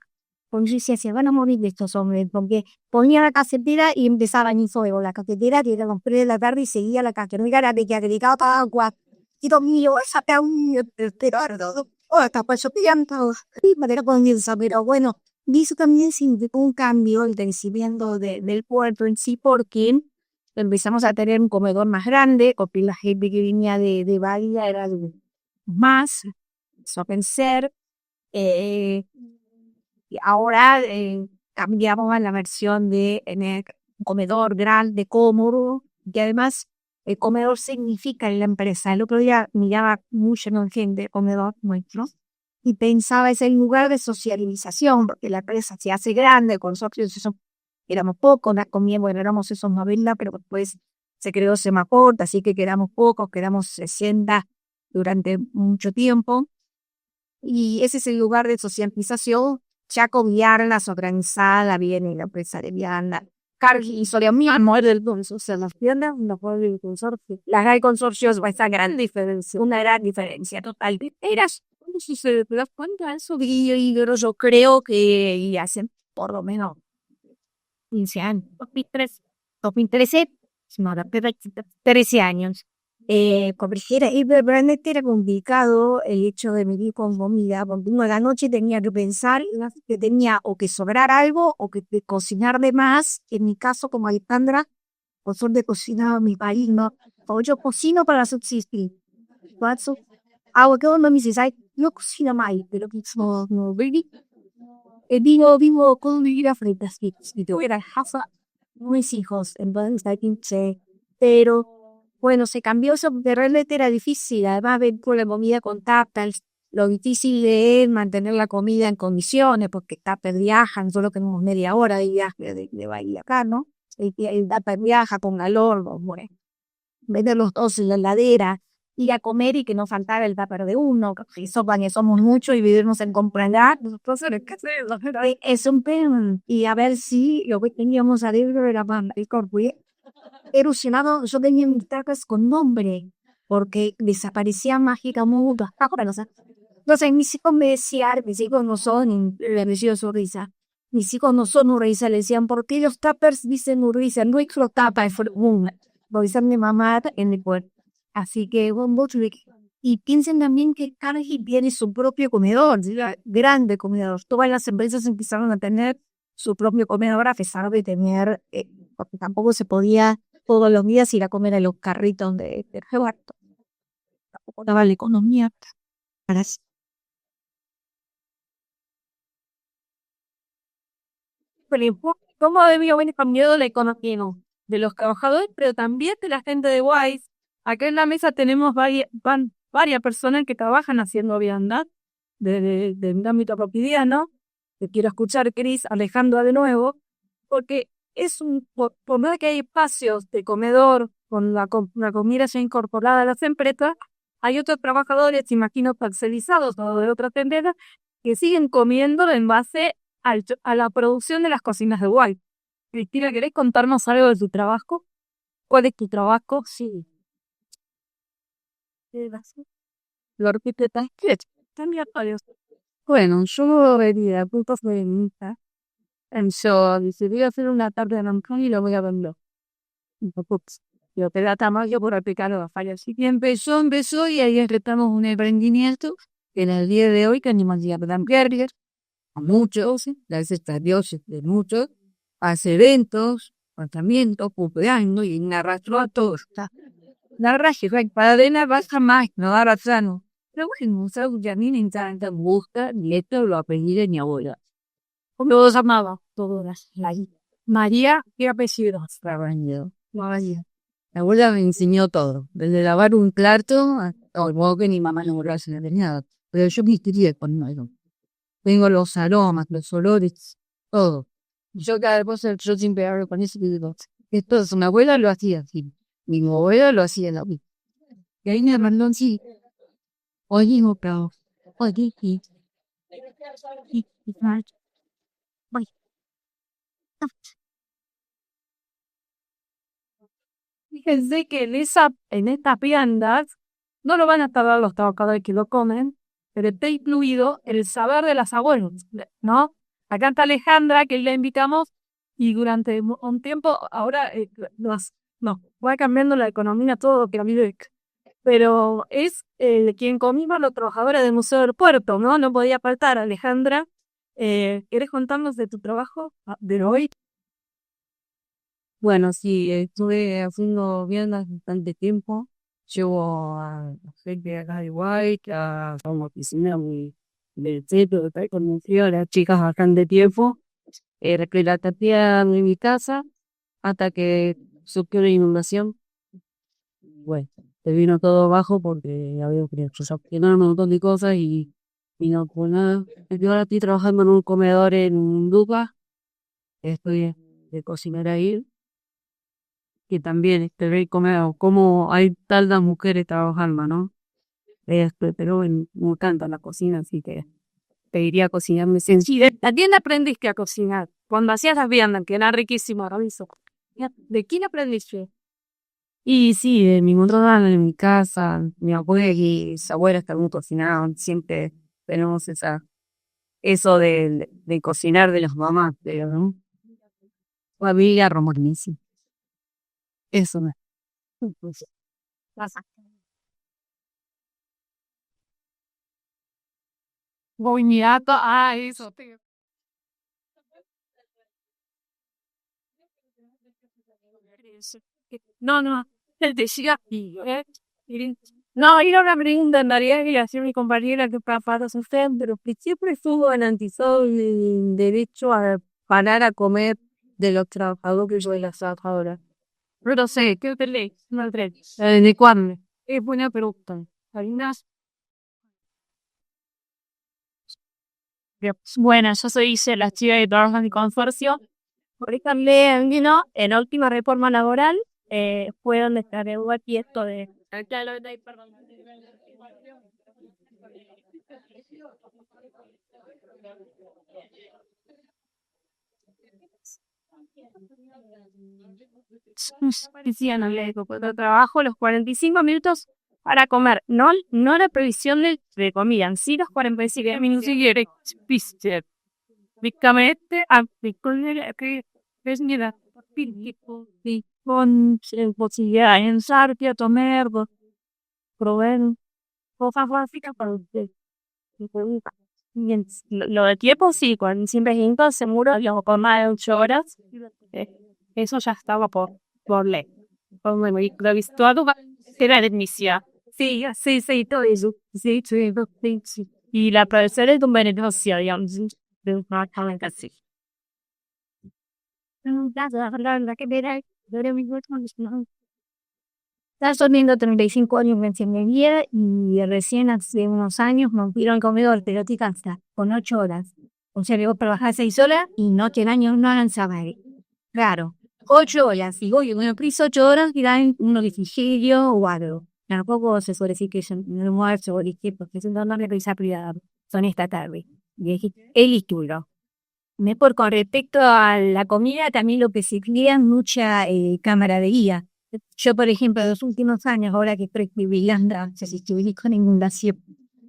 porque yo decía, se van a morir de estos hombres, porque ponía la cafetera y empezaba en fuego, la cafetera que era las 3 de la tarde y seguía la cafetera de que agregaba agua, y Dios mío, esa hasta pues yo pidiendo, y madera comienza, pero bueno, y eso también significó un cambio, el crecimiento del puerto en sí, porque empezamos a tener un comedor más grande, porque la gente que venía de Bahía era más, eso pensar, y ahora cambiamos a la versión de tener un comedor grande, cómodo, y además el comedor significa en la empresa. El otro día miraba mucho en gente el comedor nuestro y pensaba es el lugar de socialización, porque la empresa se hace grande, con socios éramos pocos, bueno, éramos esos 90, pero después se creó Semacorta, así que quedamos pocos, quedamos 60 durante mucho tiempo. y ese es el lugar de socialización, ya con viandas organizada, viene la empresa de viandas. Y solíamos mover el consorcio, las tiendas, no fue el consorcio. Las hay consorcios, va a esa gran diferencia, una gran diferencia total. Eras, si se te das cuenta, eso yo creo que y hacen por lo menos 15 años, 2013, 2013, no, 13 años. Corrigiera, y realmente era complicado el hecho de vivir con comida, porque uno a la noche tenía que pensar que tenía o que sobrar algo o que cocinar de más. En mi caso, como Alejandra, por suerte cocinaba mi país, ¿no? O yo cocino para subsistir. Paso, hago que uno me dice, ay, no cocino mal, pero que no, baby. Vivo con mi vida frente a si tuviera casa, mis hijos, entonces hay 15, pero bueno, se cambió eso porque realmente era difícil, además ver con la comida con tapas, lo difícil de es mantener la comida en condiciones, porque tapas viajan, solo tenemos media hora de viaje de Bahía acá, ¿no? El tupper viaja con calor, bueno, meter los dos en la heladera, ir a comer y que no faltara el tupper de uno, que somos muchos y vivimos en Compranar, nosotros en casa es un pen, y a ver si lo que teníamos adentro era pan, el corpo, erosionado, yo tenía mis tacas con nombre, porque desaparecía mágicamente. Entonces mis hijos me decían, mis hijos no son, le decía su risa, mis hijos no son Urriza, le decían, ¿por qué los tappers dicen Urriza? No es lo tapa, es un, lo dice mi mamá en el puerto. Así que, y piensen también que Cargill tiene su propio comedor, ¿sí? Grande comedor. Todas las empresas empezaron a tener su propio comedor a pesar de tener, porque tampoco se podía todos los días ir a comer a los carritos de reparto. Tampoco daba la economía para eso. ¿Cómo debió haber cambiado la economía de los trabajadores, pero también de la gente de Wise? Acá en la mesa tenemos varias personas que trabajan haciendo viandas de un ámbito cotidiano. Te quiero escuchar, Cris, Alejandra de nuevo, porque por más que hay espacios de comedor con la comida ya incorporada a las empresas, hay otros trabajadores, imagino, parcelizados o de otra tendera, que siguen comiendo en base a la producción de las cocinas de White. Cristina, ¿querés contarnos algo de tu trabajo? ¿Cuál es tu trabajo? Sí. Lo repite tan también varios. Bueno, yo venía a puntos de vista. Yo decidí hacer una tarde de ranchón y lo voy a vender. Yo te da tamaño por aplicar las fallas. Y empezó y ahí retamos un emprendimiento que en el día de hoy que animamos a Burger, a muchos, gracias a Dios de muchos, hace eventos, tratamientos, cumpleaños y narrarlo a todos. Narra que para de nada baja más, no dará sano. Pero bueno, ya ni me encanta, me gusta, y esto lo apellido de mi abuela. Todos amaba, todas. María, ¿qué apellido? María. Mi abuela me enseñó todo, desde lavar un plato, al modo que mi mamá no lo hace nada. Pero yo me quería con algo. Tengo los aromas, los olores, todo. Yo cada cosa, yo siempre hablo con eso y digo, esto es, mi abuela lo hacía así, mi abuela lo hacía la misma. Y ahí me mandó sí, oye, pero, oye, y, fíjense que en estas viandas no lo van a tardar los trabajadores que lo comen, pero está incluido el saber de las abuelas, ¿no? Acá está Alejandra, que la invitamos, y durante un tiempo, ahora no, va cambiando la economía todo, pero es quien comimos los trabajadores del Museo del Puerto, ¿no? No podía faltar, Alejandra. ¿Quieres contarnos de tu trabajo de hoy? Bueno, sí, estuve haciendo viandas bastante tiempo. Llevo a gente acá de White, a una oficina muy del centro, conocí a las chicas bastante tiempo. Que la tapía en mi casa hasta que surgió la inundación. Bueno, se vino todo abajo porque había que llenar un montón de cosas y no por nada. Yo ahora estoy trabajando en un comedor en Dupa. Estoy de cocinar ahí. Que también ve como hay tantas mujeres trabajando, ¿no? pero me encanta la cocina, así que pediría cocinarme sencillo. ¿A quién aprendiste a cocinar? Cuando hacías las viandas, que era riquísimo, Raviso. ¿De quién aprendiste? Y sí, de mi mamá, en mi casa, mi abuela y mis abuelas también cocinaban, siempre tenemos eso de cocinar de las mamás, pero ¿no? Familia romanísima. Eso me. Boniato, eso. No, el desafío, ¿eh? No, yo no me intentaría ir a hacer mi compañera que para usted, pero que siempre estuvo garantizado el derecho a parar a comer de los trabajadores o de las trabajadoras. Pero sé, ¿qué te lees? No te ¿De cuándo? es buena pregunta. Harinas. Bueno, yo soy la chica de trabajo en mi consorcio. Por ahí también vino en la última reforma laboral, fue donde estaré aquí esto de... Decían al médico, cuando trabajo los 45 minutos para comer, no la previsión de comida, sí los 45 minutos siguientes, viste, básicamente, que es mi edad, con posibilidad de ensarte a tomar, probar cosas básicas para usted. Bien, lo de tiempo sí, cuando siempre es seguro, digamos, con más de 8 horas, eso ya estaba por ley. Como muy previsto, era de inicia. Sí, todo eso. Sí, sí. Y la profesora es un beneficio, digamos, de una talent así. Estás teniendo 35 años en mi vida y recién hace unos años me fui al comedor, pero te cansa, con 8 horas. O sea, vos trabajás 6 horas y no te años no avanzaba. Claro, 8 horas. Y voy en una prisa 8 horas y dan un refrigerio o algo. Tampoco se suele decir que yo no almuerzo o dije, porque son no realizar privada. Son esta tarde. Y dije, el estudio. Con respecto a la comida, también lo que se cría mucha camaradería. Yo, por ejemplo, en los últimos años, ahora que estoy viviendo, si estoy con inundación,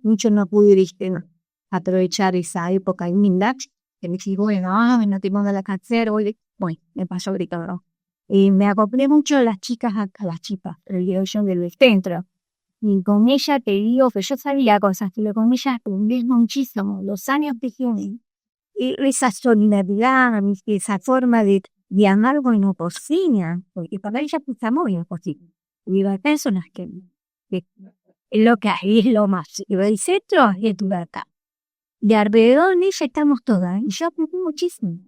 mucho no pude ¿no? aprovechar esa época linda, que me digo, bueno, no te pongo la cáncer, bueno, me pasó gritando. Y me acoplé mucho a las chicas, a las chipas, el yo del centro. Y con ella te digo que yo sabía cosas, pero con ella aprendí muchísimo. Los años que tienen, esa solidaridad, esa forma de amar con no cocina, porque para ella pues amor y no cocina. Y las personas que lo que hay es lo más. Y el centro es tu acá. De alrededor de ella estamos todas. Y yo aprendí muchísimo.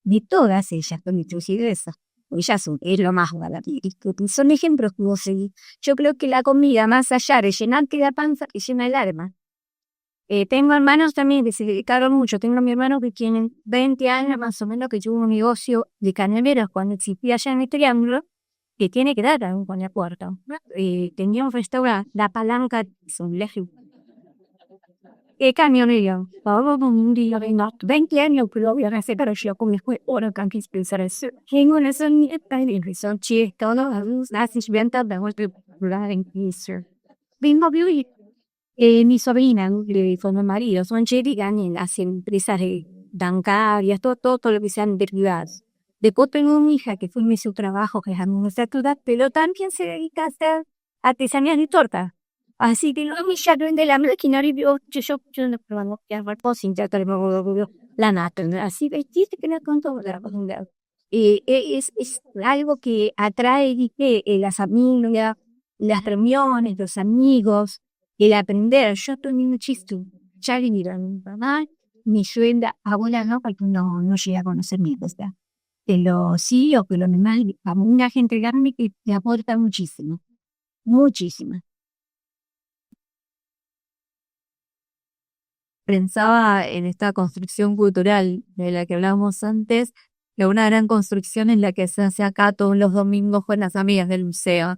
De todas ellas, con eso. Ellas es lo más maravilloso. Son ejemplos que vos seguís. Yo creo que la comida, más allá de llenarte la panza, que llena el alma. Tengo hermanos también que se dedicaron mucho. Tengo a mi hermano que tienen 20 años más o menos, que tuvo un negocio de cañoneros cuando existía allá en el Triángulo, que tiene que dar algo con la puerta. Tenía un restaurante, La Palanca, es un lejos. Camionero, todo un día de 20 años, pero voy a hacer para yo como fue ahora que quis pensar eso. Tengo una sonita y son chicos, todos las ventas de los populares en Easter. Vengo a vivir. Mi sobrina con mi marido son chicas y hacen empresas bancarias, todo lo que sean derivados. Después tengo una hija que fue su trabajo, que es administrativa, pero también se dedica a hacer artesanías de torta. Así que luego ya de la máquina y yo no probando que hacer sin ya la nata. Así dice que no con todo la cosa. Es algo que atrae y que las familias, las reuniones, los amigos, el aprender. Yo tengo un chiste. Ya le miro a mi mamá, mi suelda, abuela no, porque no llegué a conocer mi esposa. Pero sí, o que lo normal, a una gente grande que te aporta muchísimo. Muchísimo. Pensaba en esta construcción cultural de la que hablábamos antes, que una gran construcción es la que se hace acá todos los domingos con las amigas del museo.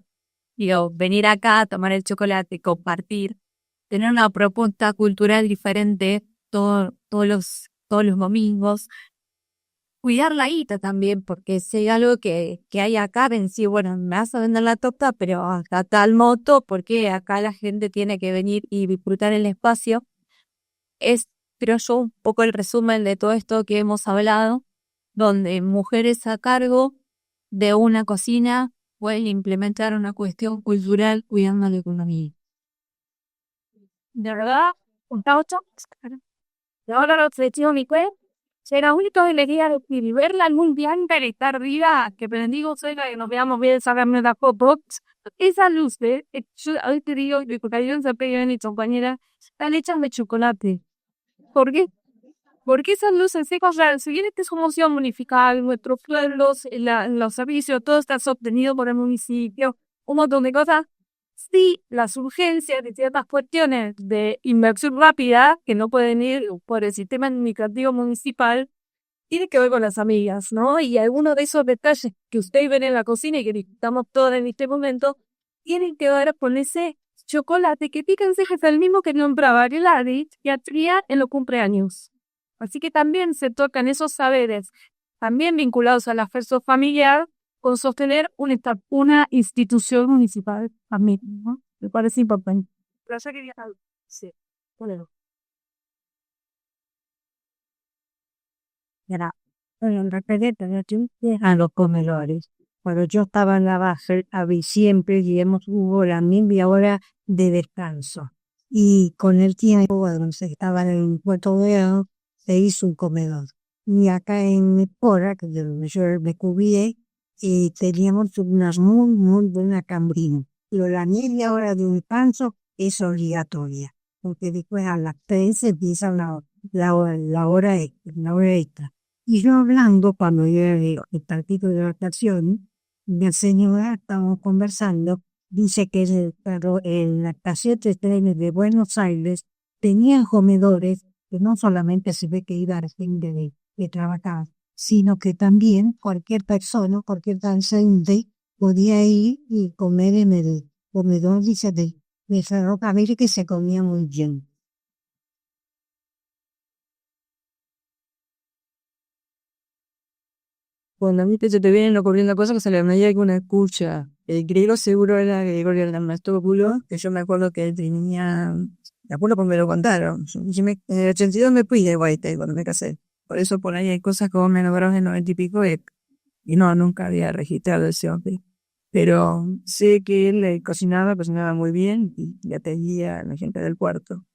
Digo, venir acá, tomar el chocolate, compartir. tener una propuesta cultural diferente todos los domingos. Cuidar la guita también, porque si hay algo que hay acá, ven, sí, bueno, me vas a vender la torta, pero hasta tal moto, porque acá la gente tiene que venir y disfrutar el espacio. Es, creo yo, un poco el resumen de todo esto que hemos hablado, donde mujeres a cargo de una cocina pueden implementar una cuestión cultural cuidando la economía. De verdad, un taucho. Y ahora lo ofreció mi cuerpo. Será único alegría de verla algún día y estar viva, que bendigo sea que nos veamos bien, sacarme la foto. Esa luz, yo hoy te digo, mi compañero se pega en mi compañera, están hechas de chocolate. ¿Por qué? Porque esas luces secas, si bien esta es una moción municipal, nuestros pueblos, los servicios, todo está obtenido por el municipio, un montón de cosas. Sí, las urgencias de ciertas cuestiones de inversión rápida, que no pueden ir por el sistema administrativo municipal, tiene que ver con las amigas, ¿no? Y algunos de esos detalles que ustedes ven en la cocina y que disfrutamos todos en este momento, tienen que ver con ese chocolate que fíjense que es el mismo que nombraba Gladys y Atria en los cumpleaños. Así que también se tocan esos saberes, también vinculados al afecto familiar, con sostener una institución municipal también, ¿no? Me parece importante. Pero ya quería algo. Sí, bueno. Era, bueno, referente a los comedores. Cuando yo estaba en la base, había siempre, digamos, hubo la media hora de descanso. Y con el tiempo, cuando se estaba en Puerto Real, se hizo un comedor. Y acá en Espora, que es de donde yo me cubrí, teníamos unas muy buenas cambrinas. Pero la media hora de descanso es obligatoria, porque después a las 3 empieza la hora extra. Y yo hablando, cuando yo era el partido de vacaciones, la señora, estábamos conversando, dice que en la estación de trenes de Buenos Aires tenían comedores que no solamente se ve que iba a la gente de trabajar, sino que también cualquier persona, cualquier transeúnte podía ir y comer en el comedor, dice, de ferrocarril, que se comía muy bien. Cuando a mí se te vienen ocurriendo cosas que se le añade alguna escucha. El griego seguro era Gregorio Lamastrópulo, que yo me acuerdo que él tenía, me acuerdo porque me lo contaron. En el 82 me fui de Guaite cuando me casé. Por eso por ahí hay cosas que vos me nombraron en el 90 y pico y no, nunca había registrado ese hombre. Pero sé que él cocinaba muy bien y atendía a la gente del puerto.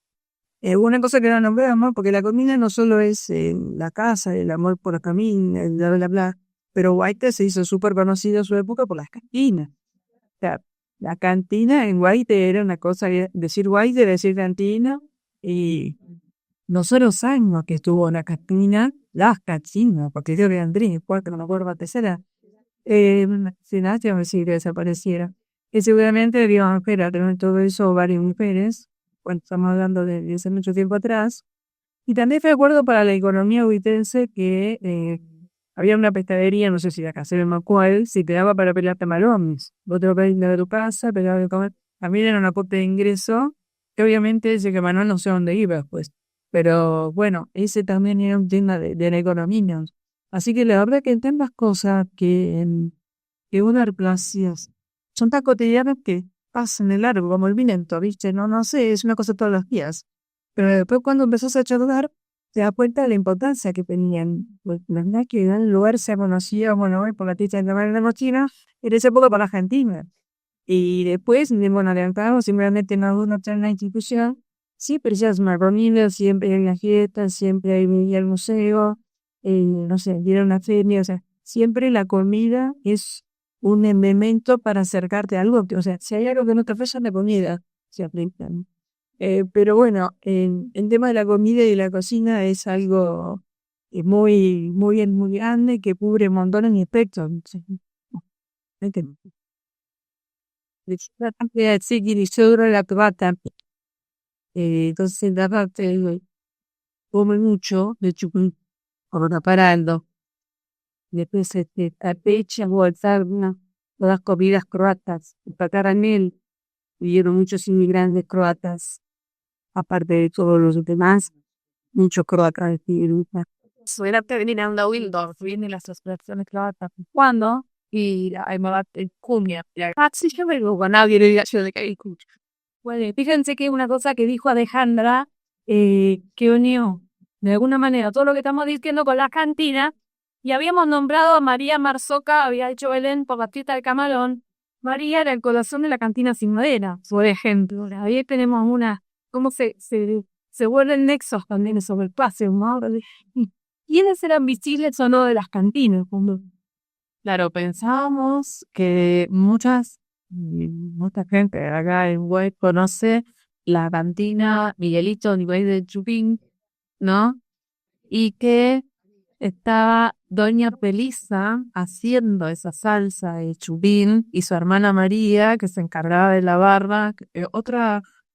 Una cosa que no nombramos, porque la comida no solo es la casa, el amor por la camina, el bla, bla, bla, pero Guaite se hizo súper conocido en su época por las cantinas. O sea, la cantina en Guaite era una cosa, decir Guaite era decir cantina, y no solo los años que estuvo en la cantina, las cantinas, porque creo que eran tres, cuatro, no me acuerdo la tercera, si nada, te iba a decir que desapareciera. Y seguramente debían esperar todo eso varias mujeres, cuando estamos hablando de hace mucho tiempo atrás. Y también fue de acuerdo para la economía huitense que había una pescadería, no sé si acá se ve más cuál, si te daba para pelear camarones. Vos te lo pedís de tu casa, pelear de comer. También era un aporte de ingreso, que obviamente ese camarón no sé dónde iba, pues. Pero bueno, ese también era un tema de la economía, ¿no? Así que la verdad que en tantas cosas que uno gracias son tan cotidianas que pasan de largo, como el viento, ¿viste? No sé, es una cosa todos los días. Pero después cuando empezás a charlar, te das cuenta de la importancia que tenían. Pues, la verdad que en el lugar se conocía, bueno, hoy por la ticha de la China, en esa época para Argentina. Y después, bueno, levantamos simplemente en alguna otra institución, sí, pero ya es una comida, siempre hay una fiesta, siempre hay el museo, no sé, ir a una feria, o sea, siempre la comida es un elemento para acercarte a algo, o sea, si hay algo que no te ofrece, la comida se aplica, ¿no? Pero bueno, el tema de la comida y la cocina es algo muy grande que cubre montones de aspectos. ¿Sí? Seguir sobre la plata. Entonces la parte come mucho, de hecho, como preparando. Después apecha o alzarna todas las comidas croatas, el pacaranel, vivieron muchos inmigrantes croatas aparte de todos los demás, mucho croata decir. Suena que venir a Wildorf, vienen las expresiones croatas cuando y hay más cumbia. Sí, yo me digo, nadie le diga yo de que escucho. Bueno, fíjense que una cosa que dijo Alejandra, que unió de alguna manera todo lo que estamos diciendo con la cantina, y habíamos nombrado a María Marzoca, había hecho Belén por la fiesta del camarón. María era el corazón de la cantina sin madera, por ejemplo. Ahí tenemos cómo se vuelven nexos también sobre el espacio, ¿no? ¿Quiénes eran visibles o no de las cantinas? Claro, pensábamos que mucha gente acá en Güey conoce la cantina Miguelito Güey de Chupín, ¿no? Y que estaba Doña Pelisa haciendo esa salsa de chupín y su hermana María que se encargaba de la barra.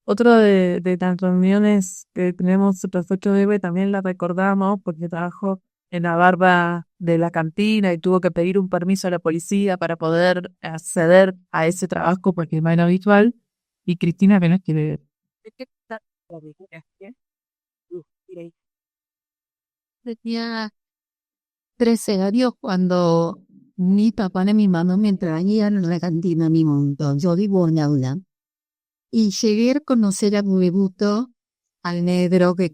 Otro de las reuniones que tenemos los 8 de también la recordamos porque trabajó en la barra de la cantina y tuvo que pedir un permiso a la policía para poder acceder a ese trabajo porque no era habitual. Y Cristina apenas quiere Tenía 13 años cuando mi papá y mi mamá me traían a la cantina a mi montón. Yo vivo en Aula. Y llegué a conocer a mi buto, al negro que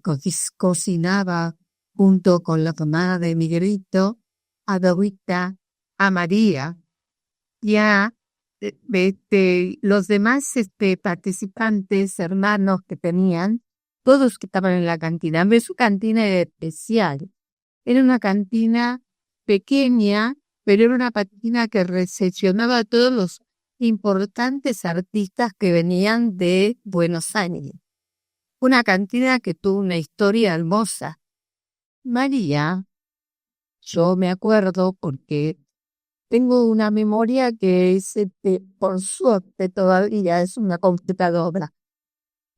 cocinaba junto con la mamá de Miguelito, a Dorita, a María, ya los demás participantes, hermanos que tenían, todos que estaban en la cantina. Pero su cantina era especial. Era una cantina pequeña, pero era una cantina que recepcionaba a todos los importantes artistas que venían de Buenos Aires. Una cantina que tuvo una historia hermosa. María, yo me acuerdo porque tengo una memoria que es, por suerte todavía es una computadora.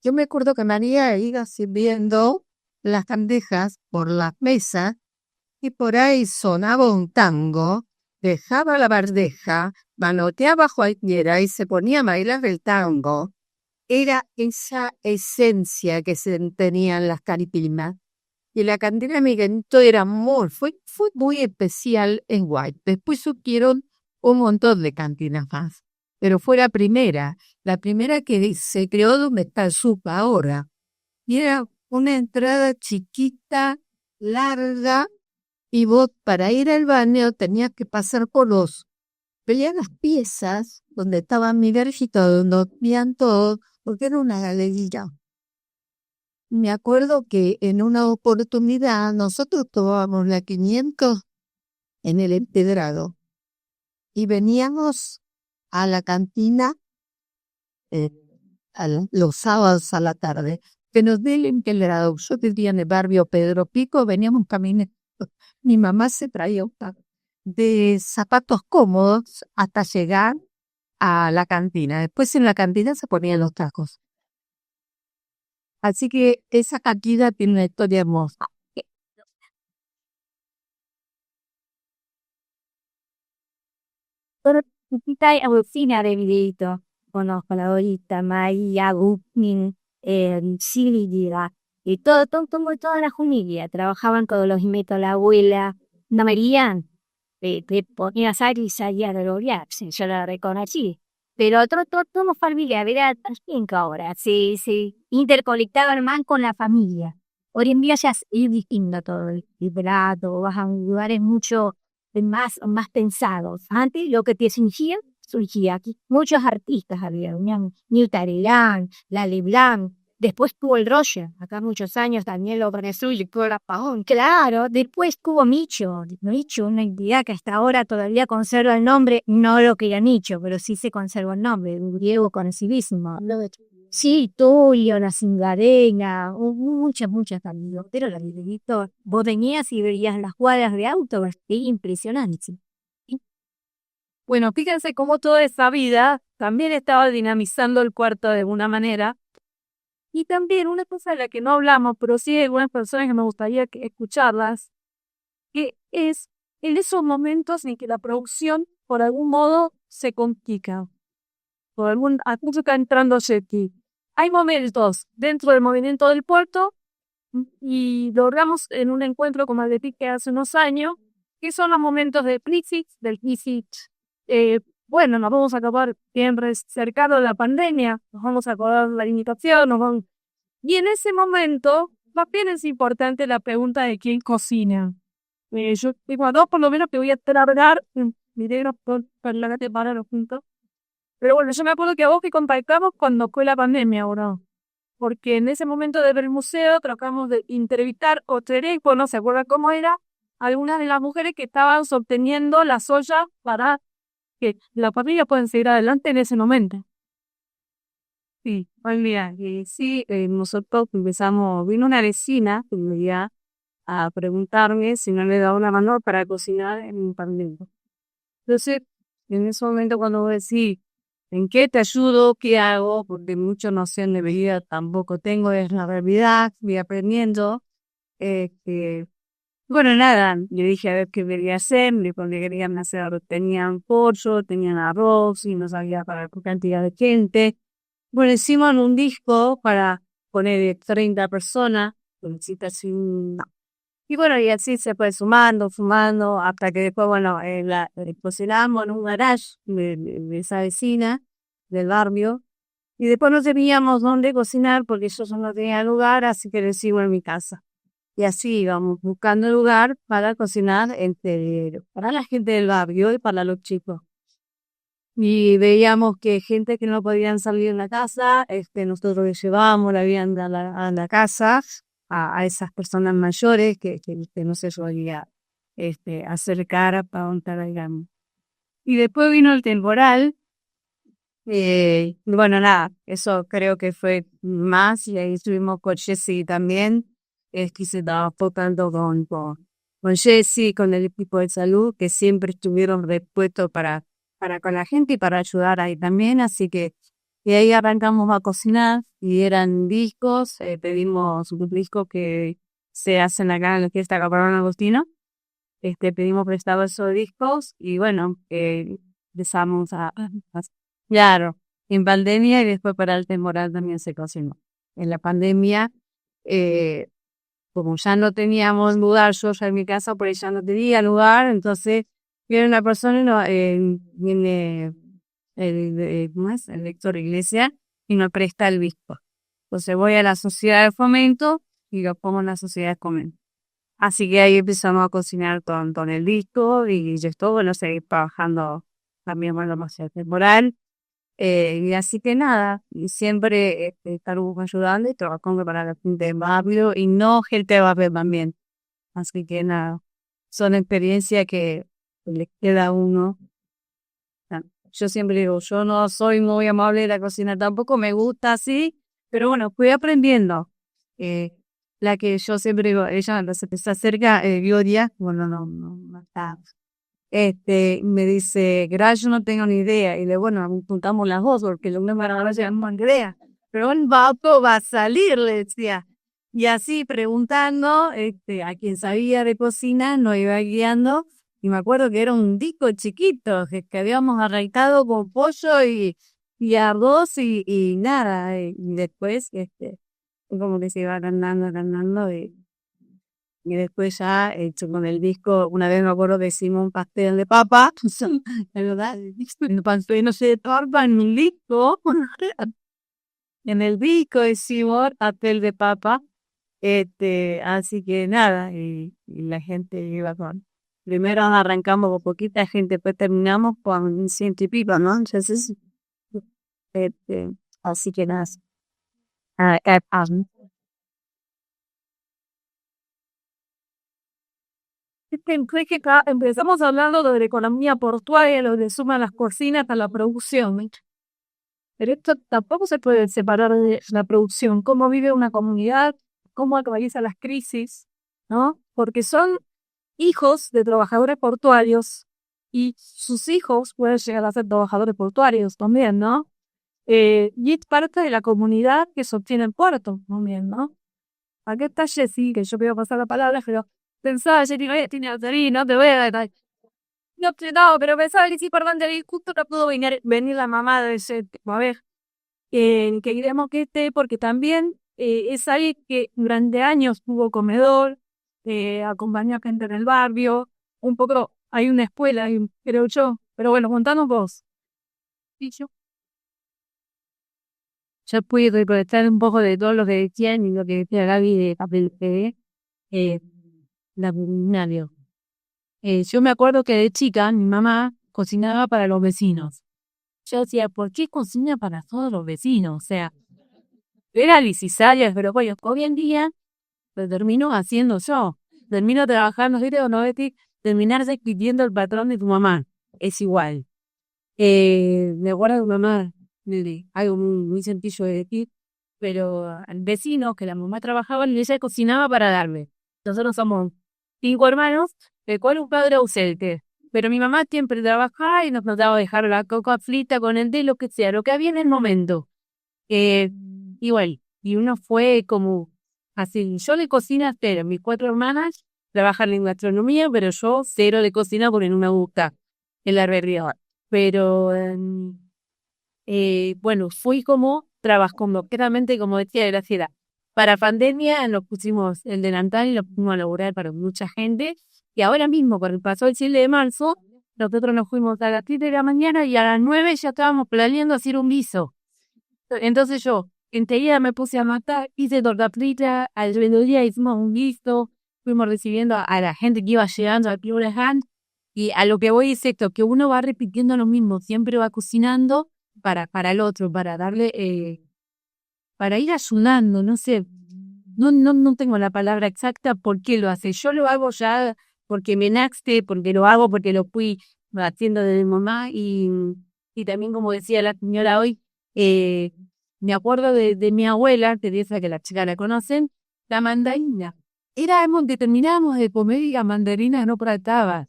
Yo me acuerdo que María iba sirviendo las bandejas por las mesas y por ahí sonaba un tango, dejaba la bandeja, manoteaba cualquiera y se ponía a bailar el tango. Era esa esencia que se tenía en las caripimas. Y la cantina Miguelito era fue muy especial en White. Después surgieron un montón de cantinas más. Pero fue la primera que se creó donde está el SUP ahora. Y era una entrada chiquita, larga, y vos para ir al baño tenías que pasar por veían las piezas donde estaban Miguelito, donde veían todo, porque era una galería. Me acuerdo que en una oportunidad nosotros tomábamos la 500 en el Empedrado y veníamos a la cantina los sábados a la tarde, que nos dé el Empedrado. Yo vivía en el barrio Pedro Pico, veníamos caminando. Mi mamá se traía un par de zapatos cómodos hasta llegar a la cantina. Después en la cantina se ponían los tacos. Así que esa cantina tiene una historia hermosa. Chiquita y Agustina de Miguelito. Conozco a la Dorita, María, Gupnin, Silvia, y toda la familia. Trabajaban todos los nietos, la abuela. No María, te ponía a salir y salía de los yo la reconocí. Pero toda familia, era también que ahora, se interconectaban más con la familia. Hoy en día ya es distinto todo, el plato, vas a lugares mucho más pensados. Antes lo que te surgía aquí. Muchos artistas había, Newton Arelán, La Leblanc, después tuvo el Roger, acá muchos años también lo organizó y el Apagón. Claro, después tuvo Micho, una entidad que hasta ahora todavía conserva el nombre, no lo que era Micho, pero sí se conserva el nombre, un griego conocidísimo. Sí, Tulio, la Cingarena, muchas también. Pero la Miguelito, vos venías y veías las cuadras de auto, es impresionante. Bueno, fíjense cómo toda esa vida también estaba dinamizando el cuarto de alguna manera. Y también una cosa de la que no hablamos, pero sí hay algunas personas que me gustaría escucharlas, que es en esos momentos en que la producción, por algún modo, se complica. Por algún asunto está entrando aquí. hay momentos dentro del movimiento del puerto y logramos en un encuentro con Maldepique hace unos años, que son los momentos de crisis, del crisis. Bueno, nos vamos a acabar siempre cercano a la pandemia, nos vamos a acordar la limitación, y en ese momento también es importante la pregunta de quién cocina. Yo tengo a dos por lo menos que voy a tratar, mi negro para la que para los juntos. Pero bueno, yo me acuerdo que a vos que contactamos cuando fue la pandemia, ¿no? Porque en ese momento de ver el museo tratamos de entrevistar o teléfono, no se acuerda cómo era, algunas de las mujeres que estaban sosteniendo las ollas para que la familia pueda seguir adelante en ese momento. Sí, buen día. Sí, nosotros empezamos, vino una vecina que me iba a preguntarme si no le daba una mano para cocinar en un pandemia. Entonces, en ese momento cuando vos decís, ¿en qué te ayudo? ¿Qué hago? Porque mucho noción de vida tampoco tengo, es la realidad, voy aprendiendo. Bueno, nada, yo dije a ver qué quería hacer, me querían hacer, tenían pollo, tenían arroz y no sabía para qué cantidad de gente. Bueno, hicimos un disco para poner 30 personas, así no. Y bueno, y así se fue sumando, hasta que después, bueno, cocinamos en un garage de esa vecina del barrio. Y después no teníamos dónde cocinar porque yo no tenía lugar, así que lo hicimos en mi casa. Y así íbamos buscando lugar para cocinar para la gente del barrio y para los chicos. Y veíamos que gente que no podían salir en la casa, nosotros les llevábamos la vianda a la casa, a esas personas mayores que no se solía acercar para untar, digamos. Y después vino el temporal. Bueno, nada, eso creo que fue más, y ahí estuvimos con Jessy también, que se estaba tocando con Jessy, con el equipo de salud, que siempre estuvieron dispuestos para con la gente y para ayudar ahí también, así que y ahí arrancamos a cocinar, y eran discos, pedimos un disco que se hacen acá en la fiesta Caparón Agostino, pedimos prestado esos discos, y bueno, empezamos claro, en pandemia y después para el temporal también se cocinó. En la pandemia, como ya no teníamos lugar, yo ya en mi casa, por ahí ya no tenía lugar, entonces viene una persona y viene ¿cómo es? El lector Iglesia y nos presta el disco. Entonces voy a la sociedad de fomento y lo pongo en la sociedad de fomento. Así que ahí empezamos a cocinar con el disco y yo estoy, bueno, seguir trabajando también, bueno, más temporal. Y así que nada, y siempre estar ayudando y trabajando para la gente rápido y no gente va a ver también. Así que nada, son experiencias que le queda a uno. Yo siempre digo, yo no soy muy amable de la cocina, tampoco me gusta así, pero bueno, fui aprendiendo. La que yo siempre digo, ella se acerca, Gloria, bueno, no está. Me dice, gracias, yo no tengo ni idea. Y le bueno, juntamos las dos, porque el hombre para se llama Andrea. Pero un vato va a salir, le decía. Y así preguntando, a quien sabía de cocina, nos iba guiando. Y me acuerdo que era un disco chiquito, que habíamos arrancado con pollo y arroz y nada. Y después, como que se iba agrandando, y después ya, con el disco, una vez me acuerdo que hicimos un pastel de papa, la verdad, el pastel no se torba en un disco, en el disco hicimos pastel de papa, así que nada, y la gente iba primero arrancamos con poquita gente, después terminamos con 100 y pico, ¿no? Entonces, así que nada. Creo que acá empezamos hablando de la economía portuaria, lo que suman las cocinas a la producción, ¿no? Pero esto tampoco se puede separar de la producción, cómo vive una comunidad, cómo atraviesa las crisis, ¿no? Porque son hijos de trabajadores portuarios y sus hijos pueden llegar a ser trabajadores portuarios también, ¿no? Y es parte de la comunidad que sostiene el puerto también, ¿no? Aquí está Jessy, que yo quiero pasar la palabra, pero pensaba, Jessy, oye, tiene alterí, no te voy a dar. No, pero pensaba que sí, perdón, justo no pudo venir la mamá de ese, a ver, que queremos que esté, porque también es alguien que durante años tuvo comedor, acompañó a gente en el barrio, un poco, hay una escuela, creo yo, pero bueno, contanos vos. Y yo pude recolectar un poco de todo lo que decían y lo que decía Gaby de papel PD, la culinario. Yo me acuerdo que de chica mi mamá cocinaba para los vecinos. Yo decía, ¿por qué cocina para todos los vecinos? O sea, era necesaria, pero bueno, hoy en día lo termino haciendo yo. Termino trabajando, ¿viste? O no, Betty, terminar repitiendo el patrón de tu mamá. Es igual. Me acuerdo de mamá, algo muy sencillo de decir, pero al vecino que la mamá trabajaba, ella cocinaba para darme. Nosotros somos 5 hermanos, el cual un padre ausente. Pero mi mamá siempre trabajaba y nos trataba de dejar la coca frita con el de lo que sea, lo que había en el momento. Igual, y uno fue como así, yo de cocina cero, mis 4 hermanas trabajan en gastronomía, pero yo cero de cocina porque no me gusta el alrededor. Pero bueno, fui como trabajando, claramente como decía Graciela, para pandemia nos pusimos el delantal y lo pusimos a laburar para mucha gente, y ahora mismo, cuando pasó el 7 de marzo, nosotros nos fuimos a las 7 de la mañana y a las 9 ya estábamos planeando hacer un guiso. Entonces yo enseguida me puse a matar, hice torta frita, al mediodía hicimos un guiso, fuimos recibiendo a la gente que iba llegando al Club Leján, y a lo que voy es esto, que uno va repitiendo lo mismo, siempre va cocinando para el otro, para darle, para ir ayudando, no sé, no tengo la palabra exacta por qué lo hace. Yo lo hago ya porque me nace, porque lo hago, porque lo fui haciendo de mi mamá y también como decía la señora hoy, me acuerdo de mi abuela, que dice que la chica la conocen, la mandarina. Éramos que terminábamos de comer y la mandarina no faltaba.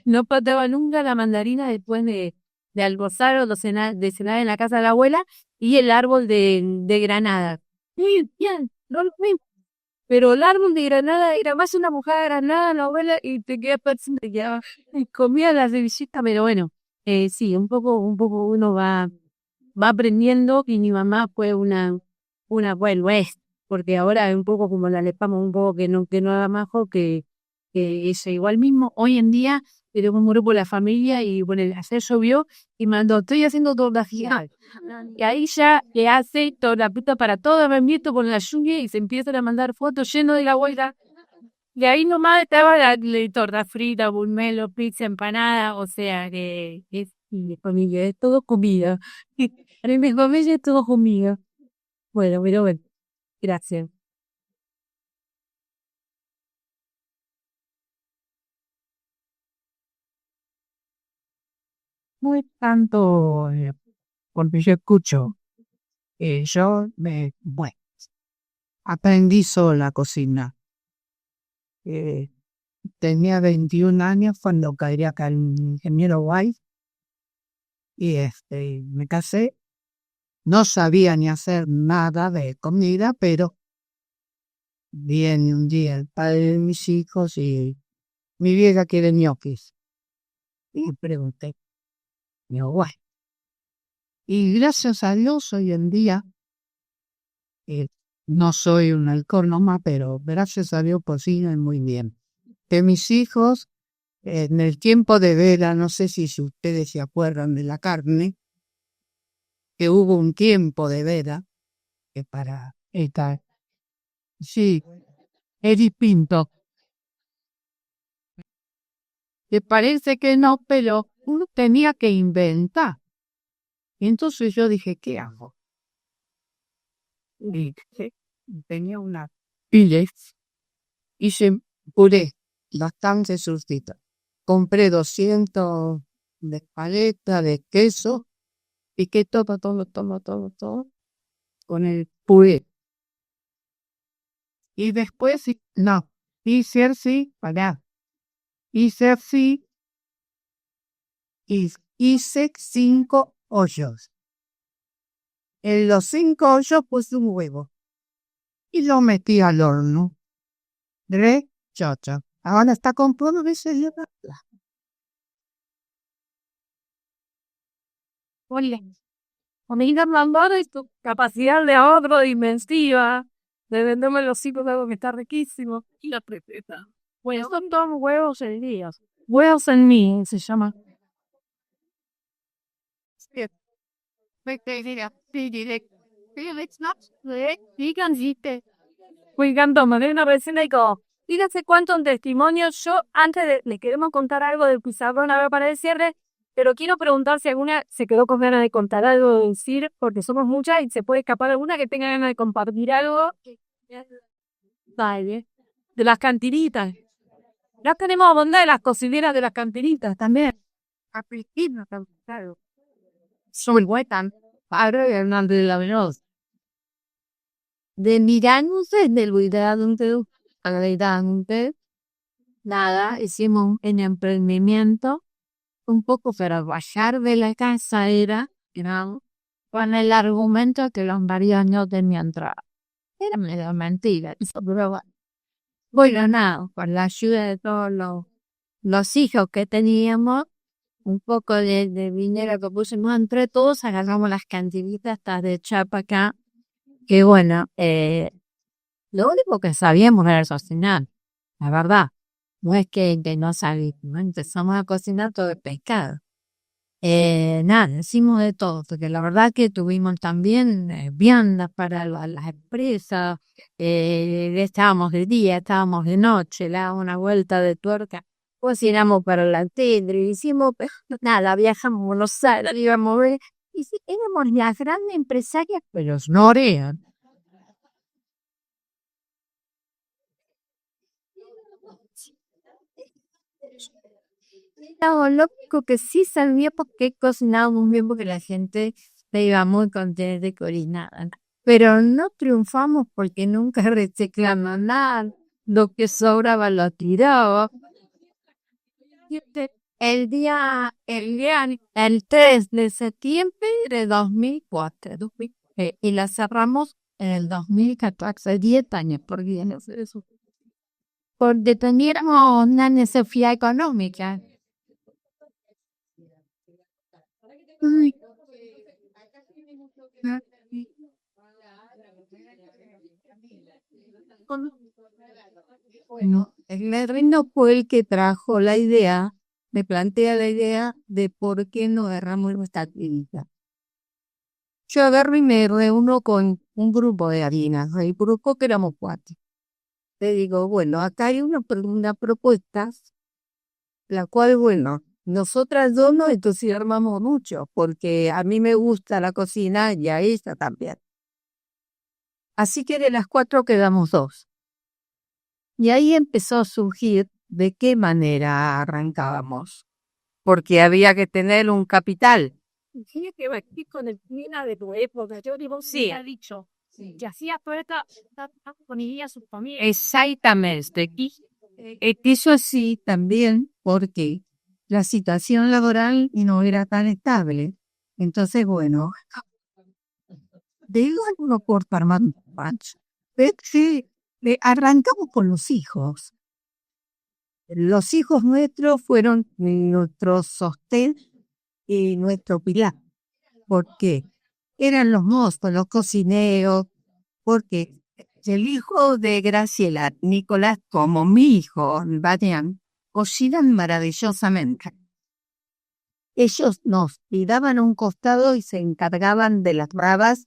No faltaba nunca la mandarina después de almorzar o de cenar en la casa de la abuela y el árbol de granada. Sí, bien, no lo mismo. Pero el árbol de granada era más una mujer de granada, la abuela, y te quedas pensando que comía la semillita, pero bueno, sí, un poco uno va aprendiendo y mi mamá fue bueno, porque ahora es un poco como la lepamos un poco que no haga majo, que ella igual mismo, hoy en día, tenemos un grupo de la familia y bueno, ayer llovió y mandó, estoy haciendo torta gigante. Y ahí ya le hace toda la puta para todo, me invito con la lluvia y se empiezan a mandar fotos lleno de la abuela. De ahí nomás estaba la torta frita, bulmelo, pizza, empanada, o sea que es mi familia, es todo comida. En mi familia es todo comida. Bueno, pero bueno, gracias. No es tanto porque yo escucho, bueno, aprendí sola a cocinar. Eh, Tenía 21 años cuando caí acá el ingeniero White y me casé. No sabía ni hacer nada de comida, pero viene un día el padre de mis hijos y mi vieja quiere ñoquis. Y pregunté, bueno. Y gracias a Dios hoy en día, eh, no soy un alcohólico, pero gracias a Dios cocinan muy bien. Que mis hijos, en el tiempo de Vera, no sé si ustedes se acuerdan de la carne, que hubo un tiempo de Vera, que para esta, sí, Edith Pinto, que parece que no, pero uno tenía que inventar. Y entonces yo dije, ¿qué hago? Y tenía una piles, hice puré, bastante surtita. Compré 200 de paleta, de queso, piqué todo, con el puré. Y después, no, hice así, y hice 5 hoyos. En los 5 hoyos puse un huevo y lo metí al horno. Chocho. Ahora está con polvo de cereal. Hola. Amiga Mandora y tu capacidad de ahorro inmensiva, de venderme los hijos de algo que está riquísimo. Y la preteta. Bueno, son todos huevos en día. Huevos en mí se llama. Cuidando, me dio una vecina y digo, fíjense cuántos testimonios. Yo, le queremos contar algo del pizarrón a ver para el cierre, pero quiero preguntar si alguna se quedó con ganas de contar algo, de decir, porque somos muchas y se puede escapar alguna que tenga ganas de compartir algo. Vale. De las cantinitas. Ya tenemos bondad de las cocineras de las cantinitas también. A Cristina, claro. Soy tan padre Hernández de la Veloz. De mirándose del cuidado de nada, hicimos un emprendimiento un poco para bajar de la casa con el argumento que los maridos no tenían trabajo. Era medio mentira, pero bueno, nada, con la ayuda de todos los hijos que teníamos, un poco de dinero que pusimos entre todos, agarramos las cantinitas estas de chapa acá, que bueno, lo único que sabíamos era cocinar, la verdad. No es que no sabíamos, ¿no? Empezamos a cocinar todo el pescado. Nada, hicimos de todo, porque la verdad que tuvimos también viandas para las empresas, estábamos de día, estábamos de noche, le dábamos una vuelta de tuerca, cocinamos para la tendra, hicimos, nada, viajamos a Buenos Aires, íbamos a ver, y sí, éramos las grandes empresarias, pero no eran. No, lo único que sí sabía porque cocinábamos bien porque la gente se iba muy contenta de cocinar. Pero no triunfamos porque nunca reciclamos nada. Lo que sobraba lo tiraba. El 3 de septiembre de 2004. Y la cerramos en el 2014, 10 años, porque no sé eso. Porque teníamos una necesidad económica. Bueno, el reino fue el que trajo la idea, me plantea la idea de por qué no agarramos nuestra actividad. Yo agarro y me reúno con un grupo de harinas, el grupo que éramos 4. Le digo, bueno, acá hay una propuesta, la cual, bueno, nosotras dos nos entusiasmamos mucho, porque a mí me gusta la cocina y a ella también. Así que de las 4 quedamos 2. Y ahí empezó a surgir de qué manera arrancábamos, porque había que tener un capital. Tiene que ver con el clima de tu época, yo digo, sí, ha dicho, que hacía toda esta ponía su familia. Exactamente, y eso así también porque la situación laboral no era tan estable. Entonces, bueno, digo uno por armar un rancho. Arrancamos con los hijos. Los hijos nuestros fueron nuestro sostén y nuestro pilar. ¿Por qué? Eran los mozos, los cocineros, porque el hijo de Graciela, Nicolás, como mi hijo, Badián, cocinan maravillosamente. Ellos nos tiraban a un costado y se encargaban de las bravas.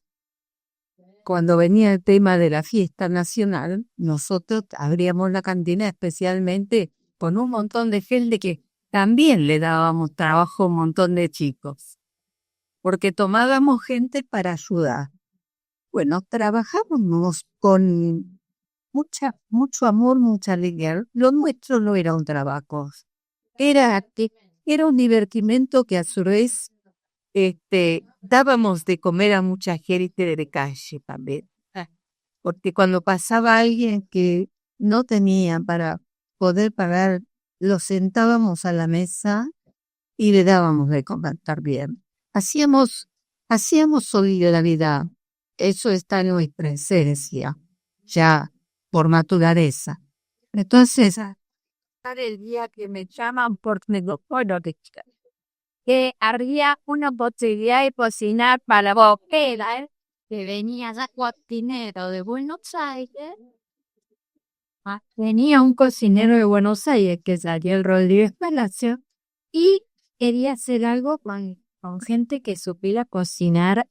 Cuando venía el tema de la fiesta nacional, nosotros abríamos la cantina especialmente con un montón de gente que también le dábamos trabajo a un montón de chicos, porque tomábamos gente para ayudar. Bueno, trabajábamos con mucho amor, mucha alegría. Lo nuestro no era un trabajo, era un divertimento que a su vez dábamos de comer a mucha gente de calle también. Porque cuando pasaba alguien que no tenía para poder pagar, lo sentábamos a la mesa y le dábamos de comer también. Hacíamos solidaridad. Eso está en nuestra esencia, ya por naturaleza. Entonces, el día que me llaman por negocio, que había una posibilidad de cocinar para Boquera, que venía ya cocinero de Buenos Aires. Venía un cocinero de Buenos Aires, que es Ariel Rodríguez Palacio, y quería hacer algo con gente que supiera cocinar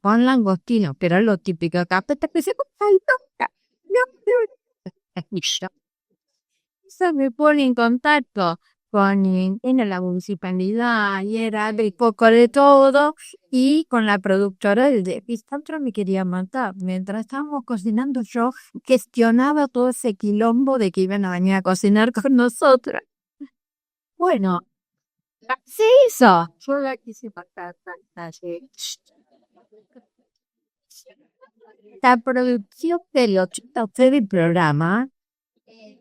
con langostino, que era lo típico acá. Que se se me pone en contacto con en la municipalidad y era de poco de todo y con la productora del Pistantro me quería matar. Mientras estábamos cocinando yo gestionaba todo ese quilombo de que iban a venir a cocinar con nosotras. Bueno, se hizo. Yo la quise matar. La producción del 80 del programa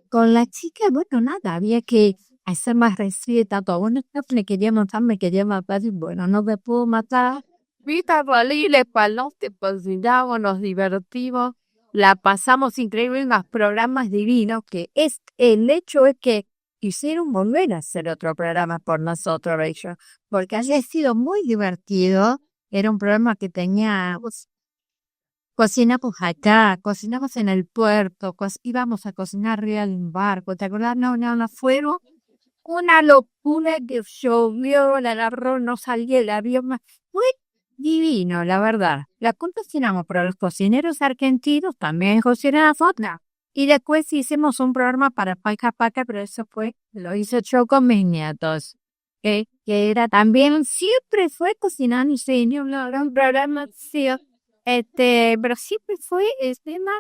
con la chica, bueno, nada, había que hacer más receta, todo. Bueno, me quería matar, y bueno, no me pudo matar. Vita le palote, cocinamos, nos divertimos, la pasamos increíble, unos programas divinos, que es, el hecho es que quisieron volver a hacer otro programa por nosotros, ellos, porque haya sido muy divertido, era un programa que tenía... Cocinamos acá, cocinamos en el puerto, íbamos a cocinar arriba de un barco, ¿te acordás? No, fueron una locura que llovió, el arroz no salía, el avión fue divino, la verdad. La cocinamos, pero los cocineros argentinos también cocinaban otra. Y después hicimos un programa para Paca Paca, pero eso lo hice yo con mis nietos. Que era también, siempre fue cocinando, sí, era un programa, sí, pero siempre fue el tema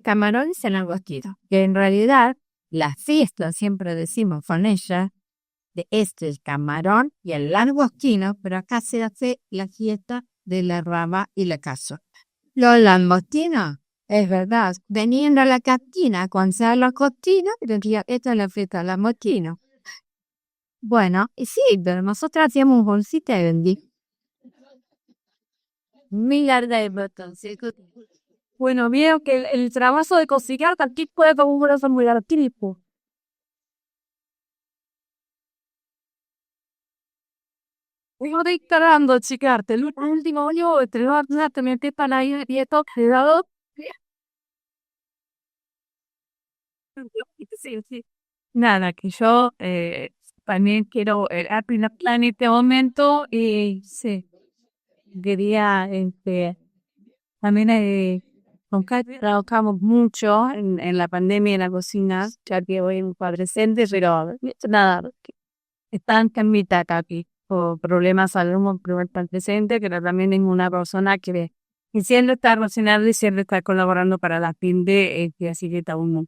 camarones en langostino, que en realidad la fiesta, siempre decimos con ella, de el camarón y el langostino, pero acá se hace la fiesta de la rama y la cazuela. Los langostinos, es verdad, venían a la cantina cuando se da la cocina y decían, esta es la fiesta del langostino. Bueno, y sí, pero nosotros hacíamos bolsita y vendí. Bueno, veo que el trabajo de cocinar también puede ser un brazo muy artístico. Voy dictando, chicarte. El último año te lo te metí para ahí y esto quedado. Sí. Nada, que yo también quiero el plan en este momento y sí, quería también con Katy trabajamos mucho en la pandemia en la cocina, ya que hoy es un presente, pero nada, están en mitad aquí, por problemas de salud, primer presente, pero también es una persona que siempre está cocinando y siempre está colaborando para la PINDE, así que está uno,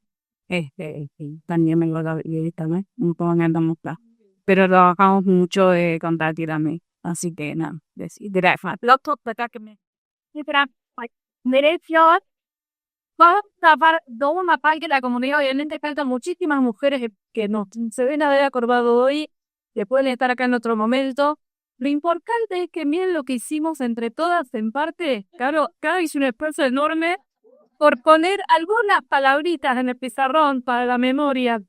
también me lo y también, un poco andamos acá. Pero trabajamos mucho con Tati también, así que nada, direct, lo top acá que me, derecho, va a dar una parte de la comunidad. Obviamente faltan muchísimas mujeres que no se ven haber acordado hoy, que pueden estar acá en otro momento. Lo importante es que miren lo que hicimos entre todas en parte. Claro, cada hizo un esfuerzo enorme por poner algunas palabritas en el pizarrón para la memoria.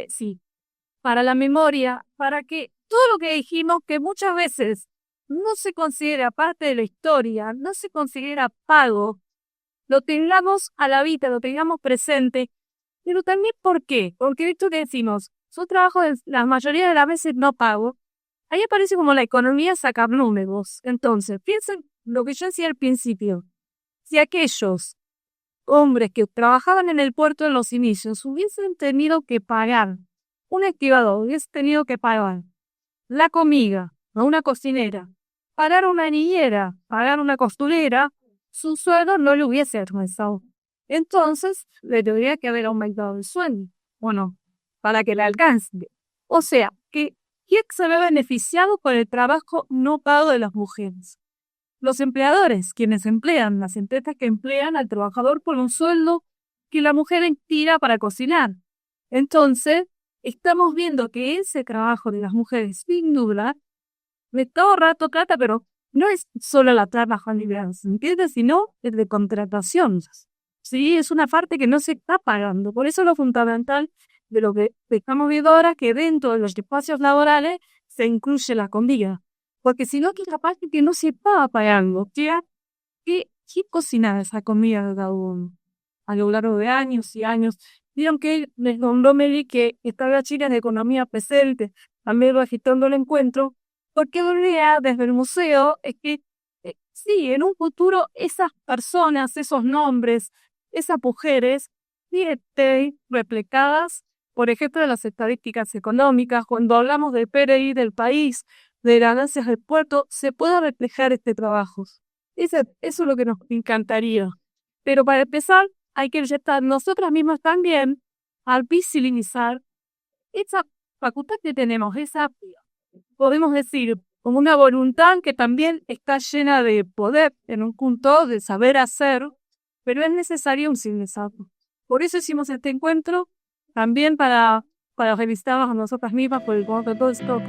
Sí, para la memoria, para que todo lo que dijimos, que muchas veces no se considera parte de la historia, no se considera pago, lo tengamos a la vista, lo tengamos presente, pero también ¿por qué? Porque esto que decimos, su trabajo la mayoría de las veces no pago, ahí aparece como la economía sacar números. Entonces, piensen lo que yo decía al principio, si aquellos hombres que trabajaban en el puerto en los inicios hubiesen tenido que pagar un activador, hubiese tenido que pagar la comida a una cocinera, pagar una niñera, pagar una costurera, su sueldo no le hubiese alcanzado. Entonces, le tendría que haber aumentado el sueldo, ¿o no? Para que le alcance. O sea, que ¿quién se ve beneficiado por el trabajo no pago de las mujeres? Los empleadores, quienes emplean, las empresas que emplean al trabajador por un sueldo que la mujer tira para cocinar. Entonces, estamos viendo que ese trabajo de las mujeres, sin duda, de todo rato trata, pero no es solo la trabajo liberal, ¿entiendes? Sino es de contratación. Sí, es una parte que no se está pagando. Por eso lo fundamental de lo que estamos viendo ahora, que dentro de los espacios laborales se incluye la comida. Porque si no, que capaz que no se estaba pagando. ¿Qué cocinaba esa comida de cada uno? A lo largo de años y años. Vieron que les nombró Meli que estaba Chile en economía presente, también registrando el encuentro, porque la idea desde el museo es que sí, en un futuro esas personas, esos nombres, esas mujeres, sí, estén replicadas, por ejemplo, en las estadísticas económicas, cuando hablamos del PRI del país, de ganancias del puerto, se pueda reflejar este trabajo. Eso es lo que nos encantaría. Pero para empezar, hay que inyectar nosotras mismas también al visibilizar esa facultad que tenemos, podemos decir, como una voluntad que también está llena de poder en un punto de saber hacer, pero es necesario un civilizado. Por eso hicimos este encuentro, también para felicitarnos a nosotras mismas por el momento de todo esto,